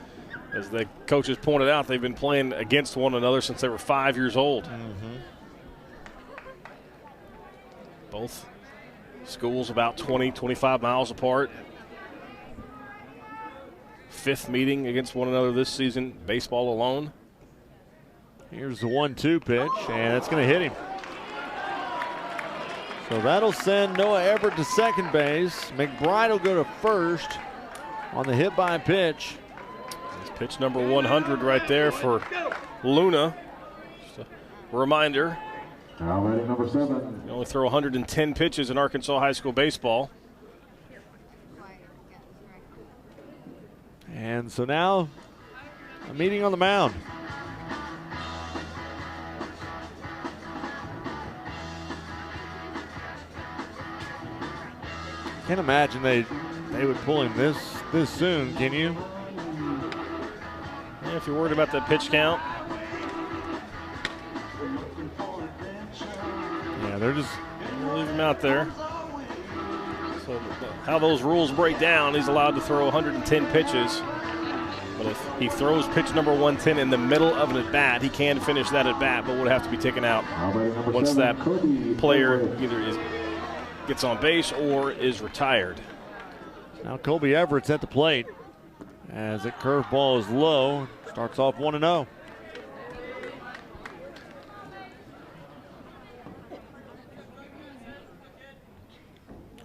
as the coaches pointed out, they've been playing against one another since they were 5 years old. Mm-hmm. Both schools about 20, 25 miles apart. Fifth meeting against one another this season, baseball alone. Here's the 1-2 pitch, and it's going to hit him. So that'll send Noah Everett to second base. McBride will go to first on the hit by pitch. It's pitch number 100 right there for Luna. Just a reminder, Number 7. you only throw 110 pitches in Arkansas high school baseball. And so now a meeting on the mound. Can't imagine they would pull him this soon, can you? Yeah, if you're worried about that pitch count. Yeah, they're just leave him out there. So how those rules break down, he's allowed to throw 110 pitches. But if he throws pitch number 110 in the middle of an at-bat, he can finish that at-bat, but would have to be taken out once that player either gets on base or is retired. Now Kobe Everett's at the plate as that curveball is low. Starts off 1-0.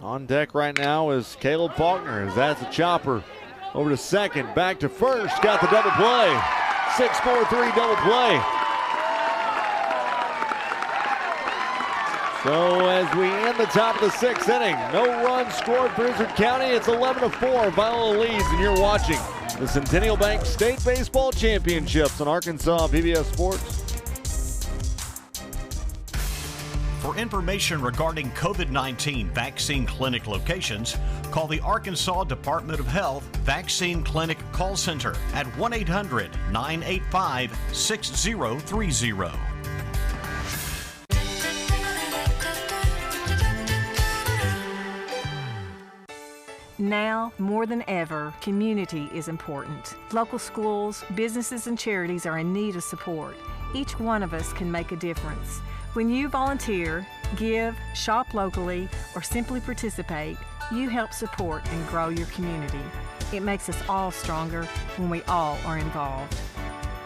On deck right now is Caleb Faulkner as that's a chopper. Over to second, back to first, got the double play. 6-4-3 double play. So as we end the top of the 6th inning, no runs scored for Izard County. It's 11-4. Viola leads, and you're watching the Centennial Bank State Baseball Championships on Arkansas PBS Sports. For information regarding COVID-19 vaccine clinic locations, call the Arkansas Department of Health Vaccine Clinic Call Center at 1-800-985-6030. Now, more than ever, community is important. Local schools, businesses, and charities are in need of support. Each one of us can make a difference. When you volunteer, give, shop locally, or simply participate, you help support and grow your community. It makes us all stronger when we all are involved.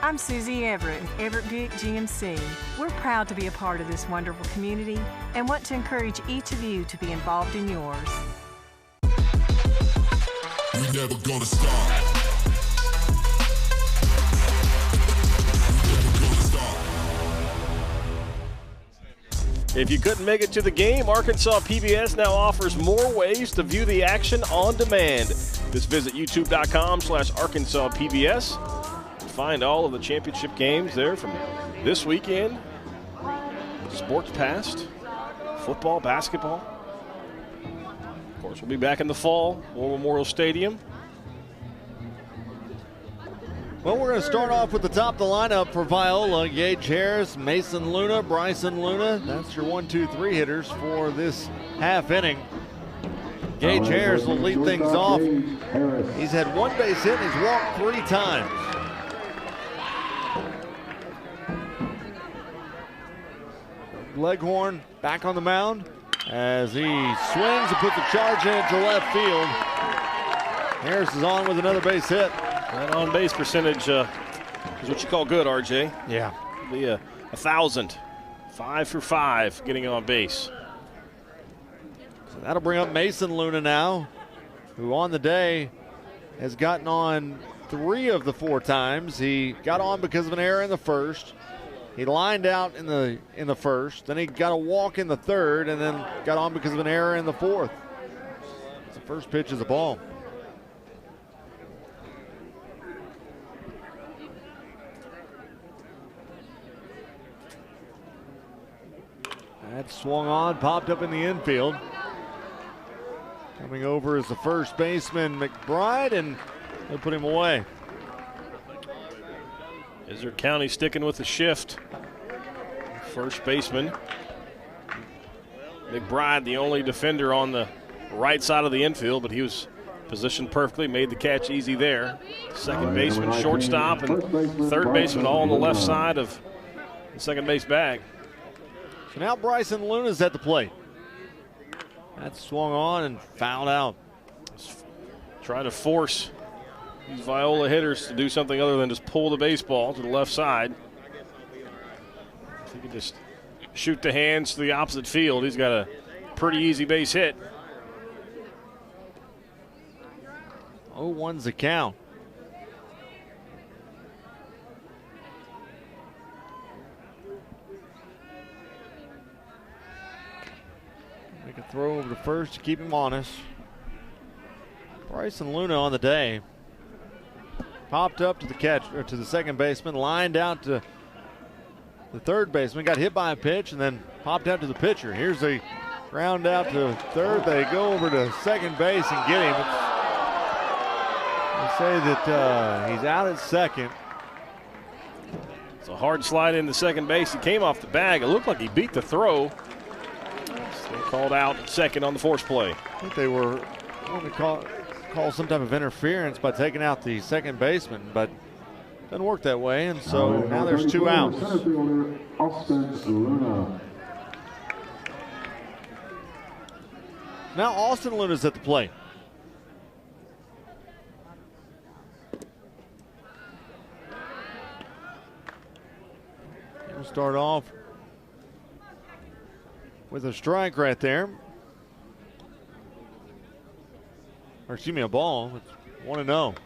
I'm Susie Everett with Everett Buick GMC. We're proud to be a part of this wonderful community and want to encourage each of you to be involved in yours. We never gonna stop. If you couldn't make it to the game, Arkansas PBS now offers more ways to view the action on demand. Just visit youtube.com/Arkansas PBS and find all of the championship games there from this weekend. Sports past, football, basketball. Of course, we'll be back in the fall, War Memorial Stadium. Well, we're going to start off with the top of the lineup for Viola. Gage Harris, Mason Luna, Bryson Luna. That's your 1-2-3 hitters for this half inning. Gage Harris will lead things off. He's had one base hit and he's walked 3 times. Leghorn back on the mound as he swings and puts a charge into left field. Harris is on with another base hit. That on-base percentage is what you call good, RJ. Yeah. It'll be 1,000. 5 for 5 getting on base. So that'll bring up Mason Luna now, who on the day has gotten on 3 of the 4 times. He got on because of an error in the first. He lined out in the first. Then he got a walk in the third, and then got on because of an error in the fourth. The first pitch is a ball. That swung on, popped up in the infield. Coming over is the first baseman, McBride, and they put him away. Izard County sticking with the shift. First baseman. McBride, the only defender on the right side of the infield, but he was positioned perfectly, made the catch easy there. Second baseman, shortstop, and third baseman all on the left side of the second base bag. So now Bryson Luna's at the plate. That swung on and fouled out. Trying to force these Viola hitters to do something other than just pull the baseball to the left side. If he can just shoot the hands to the opposite field, he's got a pretty easy base hit. 0-1's the count. Make a throw over to first to keep him honest. Bryson Luna on the day. Popped up to the catch, or to the second baseman, lined out to the third baseman, got hit by a pitch, and then popped out to the pitcher. Here's a ground out to third. They go over to second base and get him. They say that he's out at second. It's a hard slide into second base. He came off the bag. It looked like he beat the throw. Still called out at second on the force play. I think they were going to call some type of interference by taking out the second baseman, but it doesn't work that way, and so now there's 2 outs. Now Austin Luna's at the plate. start off with a strike right there. Or excuse me, a ball. It's 1-0.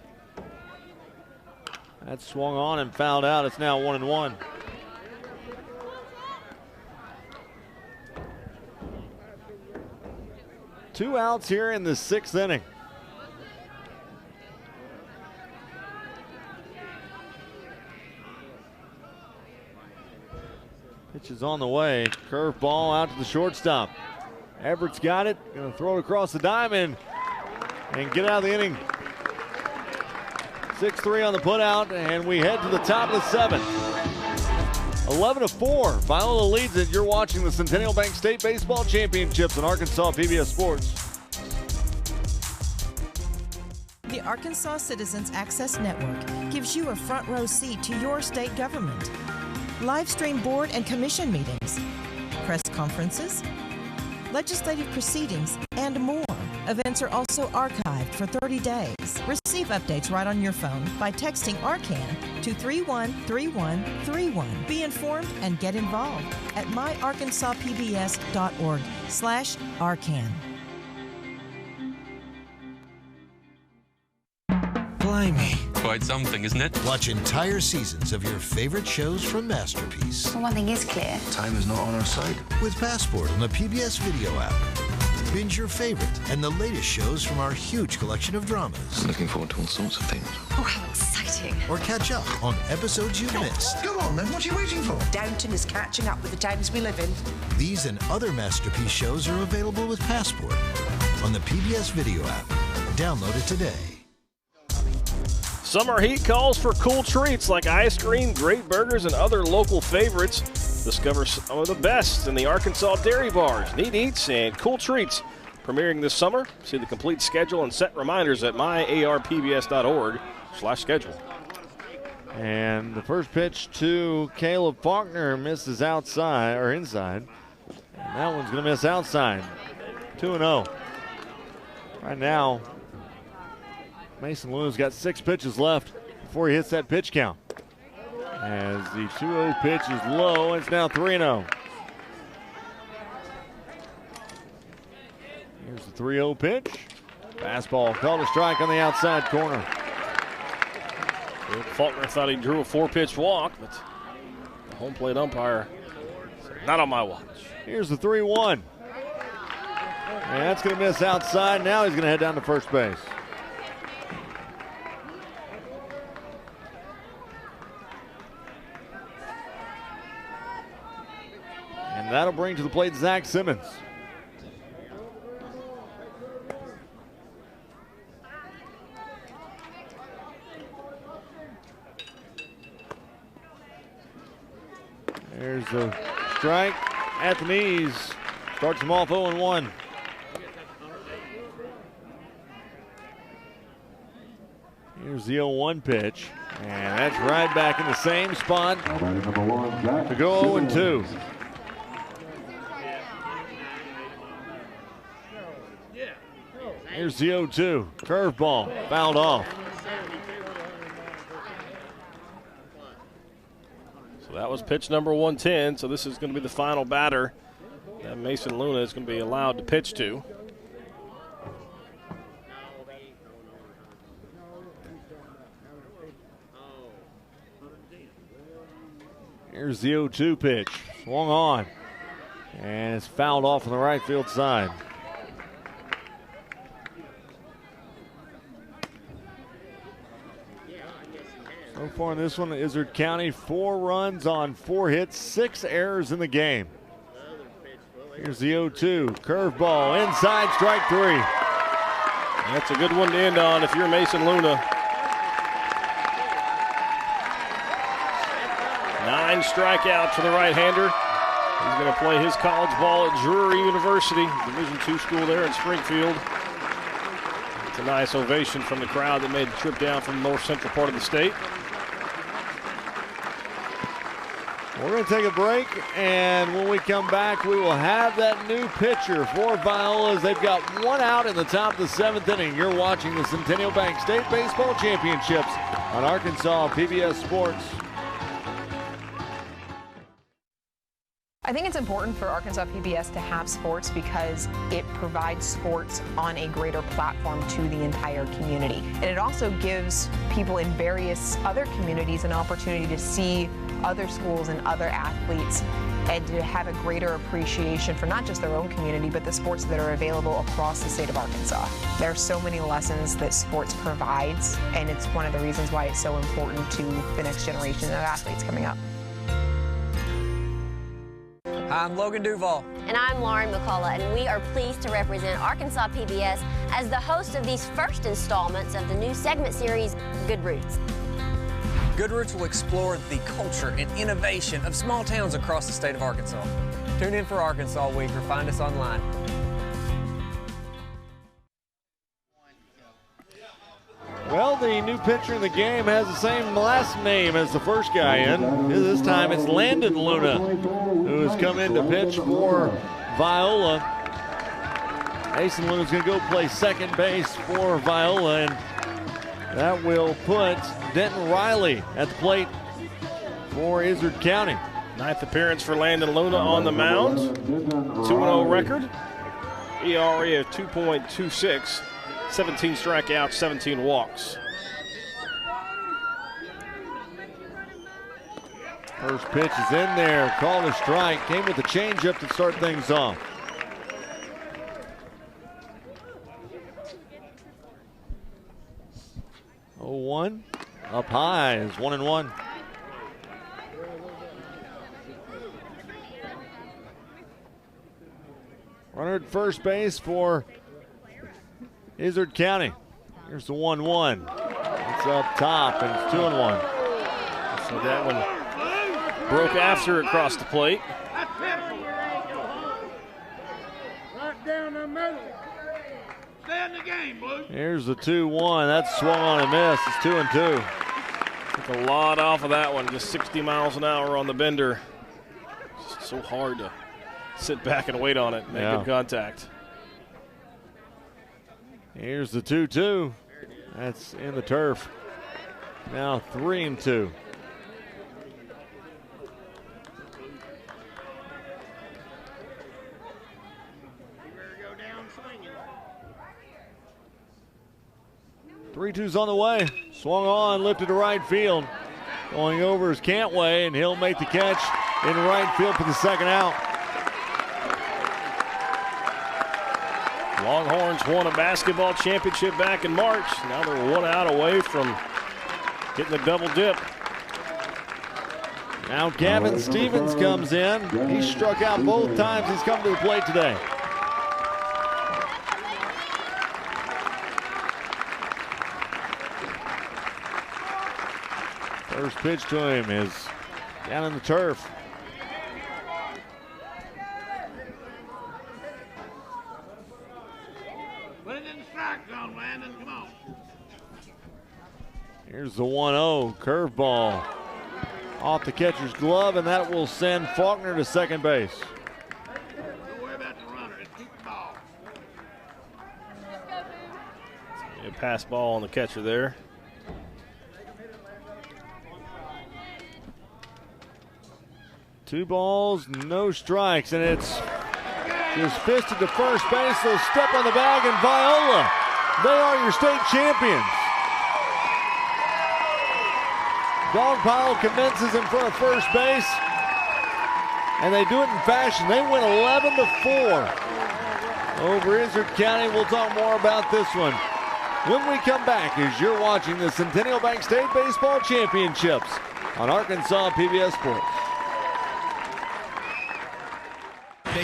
That swung on and fouled out. It's now 1-1. Two outs here in the 6th inning. Pitch is on the way. Curve ball out to the shortstop. Everett's got it. Going to throw it across the diamond and get out of the inning. 6-3 on the putout, and we head to the top of the 7th. 11-4. Viola leads it. You're watching the Centennial Bank State Baseball Championships on Arkansas PBS Sports. The Arkansas Citizens Access Network gives you a front row seat to your state government. Live stream board and commission meetings, press conferences, legislative proceedings, and more. Events are also archived for 30 days. Receive updates right on your phone by texting ARCAN to 313131. Be informed and get involved at myarkansaspbs.org/ARCAN. Blimey. Quite something, isn't it? Watch entire seasons of your favorite shows from Masterpiece. Well, one thing is clear. Time is not on our side. With Passport on the PBS video app. Binge your favorite and the latest shows from our huge collection of dramas. I'm looking forward to all sorts of things. Oh, how exciting. Or catch up on episodes you've missed. Come on, then. What are you waiting for? Downton is catching up with the times we live in. These and other Masterpiece shows are available with Passport on the PBS video app. Download it today. Summer heat calls for cool treats like ice cream, great burgers, and other local favorites. Discover some of the best in the Arkansas dairy bars, neat eats, and cool treats. Premiering this summer. See the complete schedule and set reminders at myarpbs.org/schedule. And the first pitch to Caleb Faulkner misses outside or inside. And that one's going to miss outside. 2-0. Right now, Mason Luna's got 6 pitches left before he hits that pitch count. As the 2-0 pitch is low, it's now 3-0. Here's the 3-0 pitch. Fastball called a strike on the outside corner. Faulkner thought he drew a 4-pitch walk, but the home plate umpire said, not on my watch. Here's the 3-1. And that's going to miss outside. Now he's going to head down to first base. And that'll bring to the plate Zach Simmons. There's the strike at the knees. Starts him off 0-1. Here's the 0-1 pitch. And that's right back in the same spot to go 0-2. Here's the 0-2. Curveball fouled off. So that was pitch number 110. So this is going to be the final batter that Mason Luna is going to be allowed to pitch to. Here's the 0-2 pitch. Swung on. And it's fouled off on the right field side. So far in this one, Izard County, 4 runs on 4 hits, 6 errors in the game. Here's the 0-2. Curveball inside, strike 3. That's a good one to end on if you're Mason Luna. 9 strikeouts for the right-hander. He's going to play his college ball at Drury University, Division II school there in Springfield. It's a nice ovation from the crowd that made the trip down from the north central part of the state. We're going to take a break, and when we come back, we will have that new pitcher for Viola as they've got 1 out in the top of the 7th inning. You're watching the Centennial Bank State Baseball Championships on Arkansas PBS Sports. I think it's important for Arkansas PBS to have sports because it provides sports on a greater platform to the entire community. And it also gives people in various other communities an opportunity to see other schools and other athletes and to have a greater appreciation for not just their own community, but the sports that are available across the state of Arkansas. There are so many lessons that sports provides, and it's one of the reasons why it's so important to the next generation of athletes coming up. Hi, I'm Logan Duval. And I'm Lauren McCullough, and we are pleased to represent Arkansas PBS as the host of these first installments of the new segment series, Good Roots. Good Roots will explore the culture and innovation of small towns across the state of Arkansas. Tune in for Arkansas Week or find us online. Well, the new pitcher in the game has the same last name as the first guy in. This time it's Landon Luna, who has come in to pitch for Viola. Mason Luna's going to go play second base for Viola, and that will put Denton Riley at the plate for Izard County. Ninth appearance for Landon Luna on the mound. 2-0 record. ERA of 2.26. 17 strikeouts, 17 walks. First pitch is in there, called a strike. Came with the changeup to start things off. Oh, 1 up high is 1-1. Runner at first base for Izard County. Here's the 1-1. It's up top, and it's 2-1. So that one broke after it crossed the plate. Right down the middle. Stay in the game, Blue. Here's the 2-1. That's swung on and missed. It's 2-2. Took a lot off of that one. Just 60 miles an hour on the bender. Just so hard to sit back and wait on it. Make good contact. Here's the 2-2. That's in the turf. Now 3-2. Three twos on the way. Swung on, lifted to right field. Going over is Cantway, and he'll make the catch in right field for the second out. Longhorns won a basketball championship back in March. Now they're 1 out away from getting the double dip. Now Gavin Stevens comes in. He struck out both times he's come to the plate today. First pitch to him is down in the turf. Put it in the strike zone, Landon. Come on. Here's the 1-0 curveball off the catcher's glove, and that will send Faulkner to second base. Don't worry about the runner. Just keep the ball. A pass ball on the catcher there. Two balls, no strikes, and it's just fisted to first base. They'll step on the bag, and Viola, they are your state champions. Dog pile commences in front of first base, and they do it in fashion. They win 11-4 over Izard County. We'll talk more about this one when we come back, as you're watching the Centennial Bank State Baseball Championships on Arkansas PBS Sports.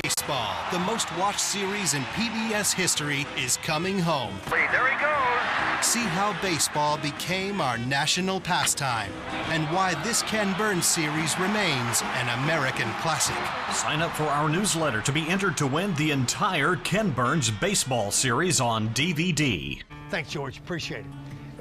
Baseball, the most watched series in PBS history, is coming home. There he goes. See how baseball became our national pastime and why this Ken Burns series remains an American classic. Sign up for our newsletter to be entered to win the entire Ken Burns baseball series on DVD. Thanks, George. Appreciate it.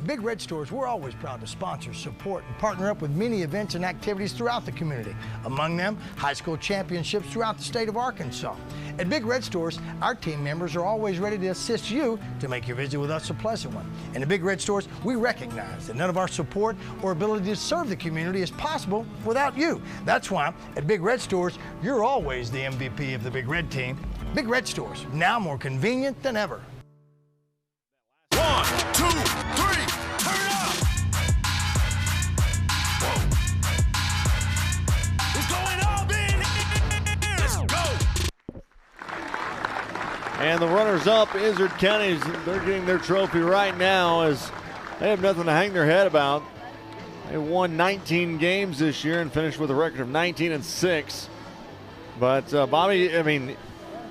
At Big Red Stores, we're always proud to sponsor, support, and partner up with many events and activities throughout the community. Among them, high school championships throughout the state of Arkansas. At Big Red Stores, our team members are always ready to assist you to make your visit with us a pleasant one. And at Big Red Stores, we recognize that none of our support or ability to serve the community is possible without you. That's why at Big Red Stores, you're always the MVP of the Big Red team. Big Red Stores, now more convenient than ever. 1, 2, 3, turn up! Whoa. It's going up in here! Let's go! And the runners-up, Izard County, they're getting their trophy right now as they have nothing to hang their head about. They won 19 games this year and finished with a record of 19-6. But Bobby, I mean,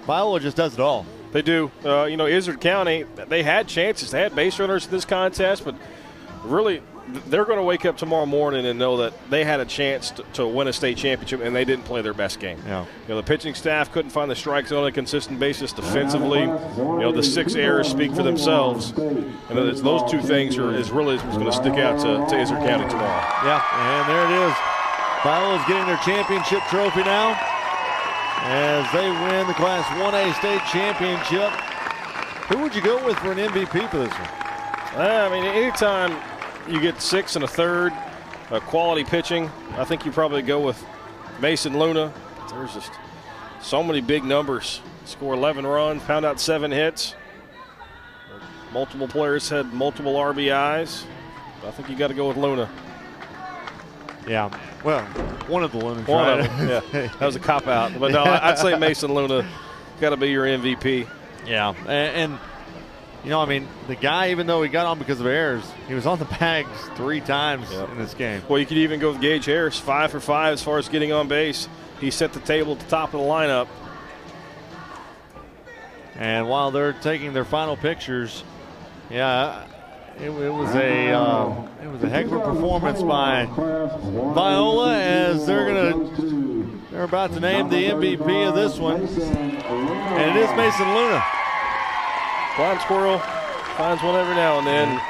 Viola just does it all. They do. You know, Izard County, they had chances. They had base runners in this contest, but really they're going to wake up tomorrow morning and know that they had a chance to win a state championship, and they didn't play their best game. Yeah. You know, the pitching staff couldn't find the strike zone on a consistent basis defensively. You know, the 6 errors speak for themselves. And it's those two things is really what's going to stick out to Izard County tomorrow. Yeah, and there it is. Viola's getting their championship trophy now as they win the Class 1A state championship. Who would you go with for an MVP for this one? I mean, anytime you get 6 1/3 quality pitching, I think you probably go with Mason Luna. There's just so many big numbers. Score 11 runs, pound out 7 hits. Multiple players had multiple RBIs. I think you got to go with Luna. Yeah, well, one of the Lunas. One right? of them, yeah. That was a cop-out. But no, I'd say Mason Luna got to be your MVP. Yeah, and you know, I mean, the guy, even though he got on because of errors, he was on the bags 3 times in this game. Well, you could even go with Gage Harris, 5 for 5 as far as getting on base. He set the table at the top of the lineup. And while they're taking their final pictures, yeah, it was a heck of a performance by Viola as they're about to name the MVP of this one, and it is Mason Luna. Blind squirrel finds one every now and then.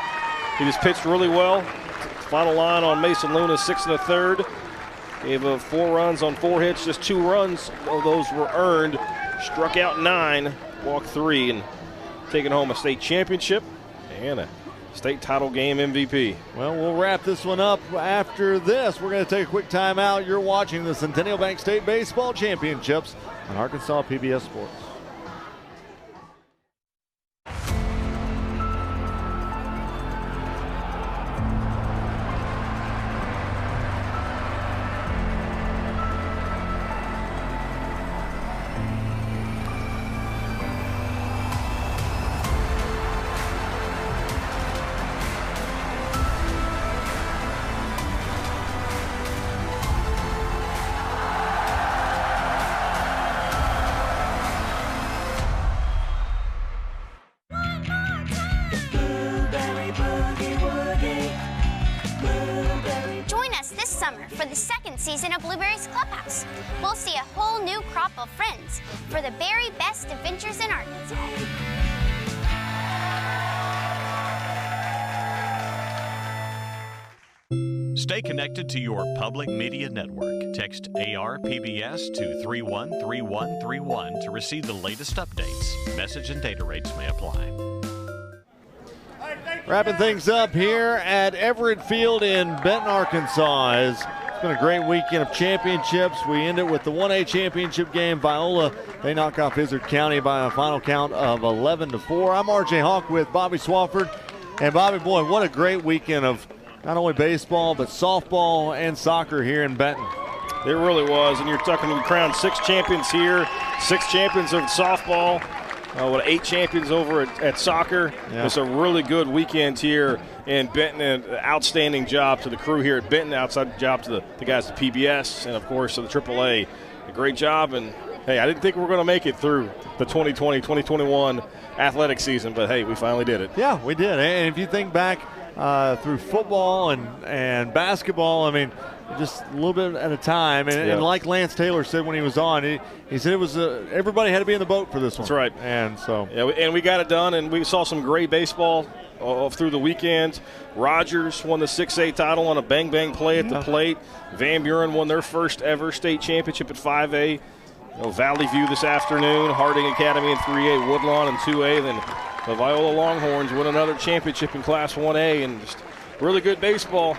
He just pitched really well. Final line on Mason Luna, 6 1/3. Gave up 4 runs on 4 hits, just 2 runs of those were earned. Struck out 9, walked 3, and taking home a state championship and a state title game MVP. Well, we'll wrap this one up after this. We're going to take a quick timeout. You're watching the Centennial Bank State Baseball Championships on Arkansas PBS Sports. For the 2nd season of Blueberry's Clubhouse. We'll see a whole new crop of friends for the very best adventures in Arkansas. Stay connected to your public media network. Text ARPBS to 313131 to receive the latest updates. Message and data rates may apply. Wrapping things up here at Everett Field in Benton, Arkansas. It's been a great weekend of championships. We end it with the 1A championship game. Viola, they knock off Izard County by a final count of 11-4. I'm RJ Hawk with Bobby Swafford. And Bobby, boy, what a great weekend of not only baseball, but softball and soccer here in Benton. It really was. And you're talking, we crowned 6 champions here, 6 champions of softball. 8 champions over at soccer. Yeah. It's a really good weekend here in Benton, and an outstanding job to the crew here at Benton, outside job to the guys at PBS, and of course to the AAA. A great job, and hey, I didn't think we were going to make it through the 2020-2021 athletic season, but hey, we finally did it. Yeah, we did. And if you think back through football and basketball, I mean, just a little bit at a time. And like Lance Taylor said when he was on, he said it was everybody had to be in the boat for this one. That's right. And so and we got it done, and we saw some great baseball through the weekend. Rogers won the 6A title on a bang-bang play at the plate. Van Buren won their first ever state championship at 5A. Valley View this afternoon, Harding Academy in 3A, Woodlawn in 2A. Then the Viola Longhorns win another championship in Class 1A, and just really good baseball.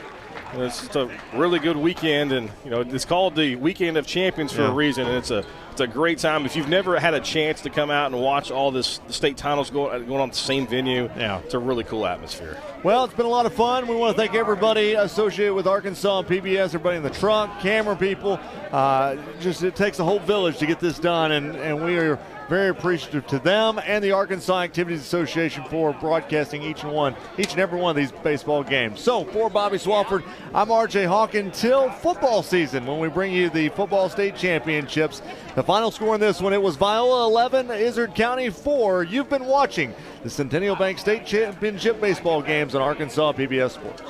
It's just a really good weekend, and it's called the Weekend of Champions for a reason, and it's a great time. If you've never had a chance to come out and watch all the state titles going on the same venue, it's a really cool atmosphere. Well, it's been a lot of fun. We want to thank everybody associated with Arkansas and PBS, everybody in the truck, camera people. It takes a whole village to get this done, and we are very appreciative to them and the Arkansas Activities Association for broadcasting each and every one of these baseball games. So for Bobby Swafford, I'm RJ Hawkins till football season when we bring you the football state championships. The final score in this one, it was Viola 11, Izard County 4. You've been watching the Centennial Bank State Championship baseball games on Arkansas PBS Sports.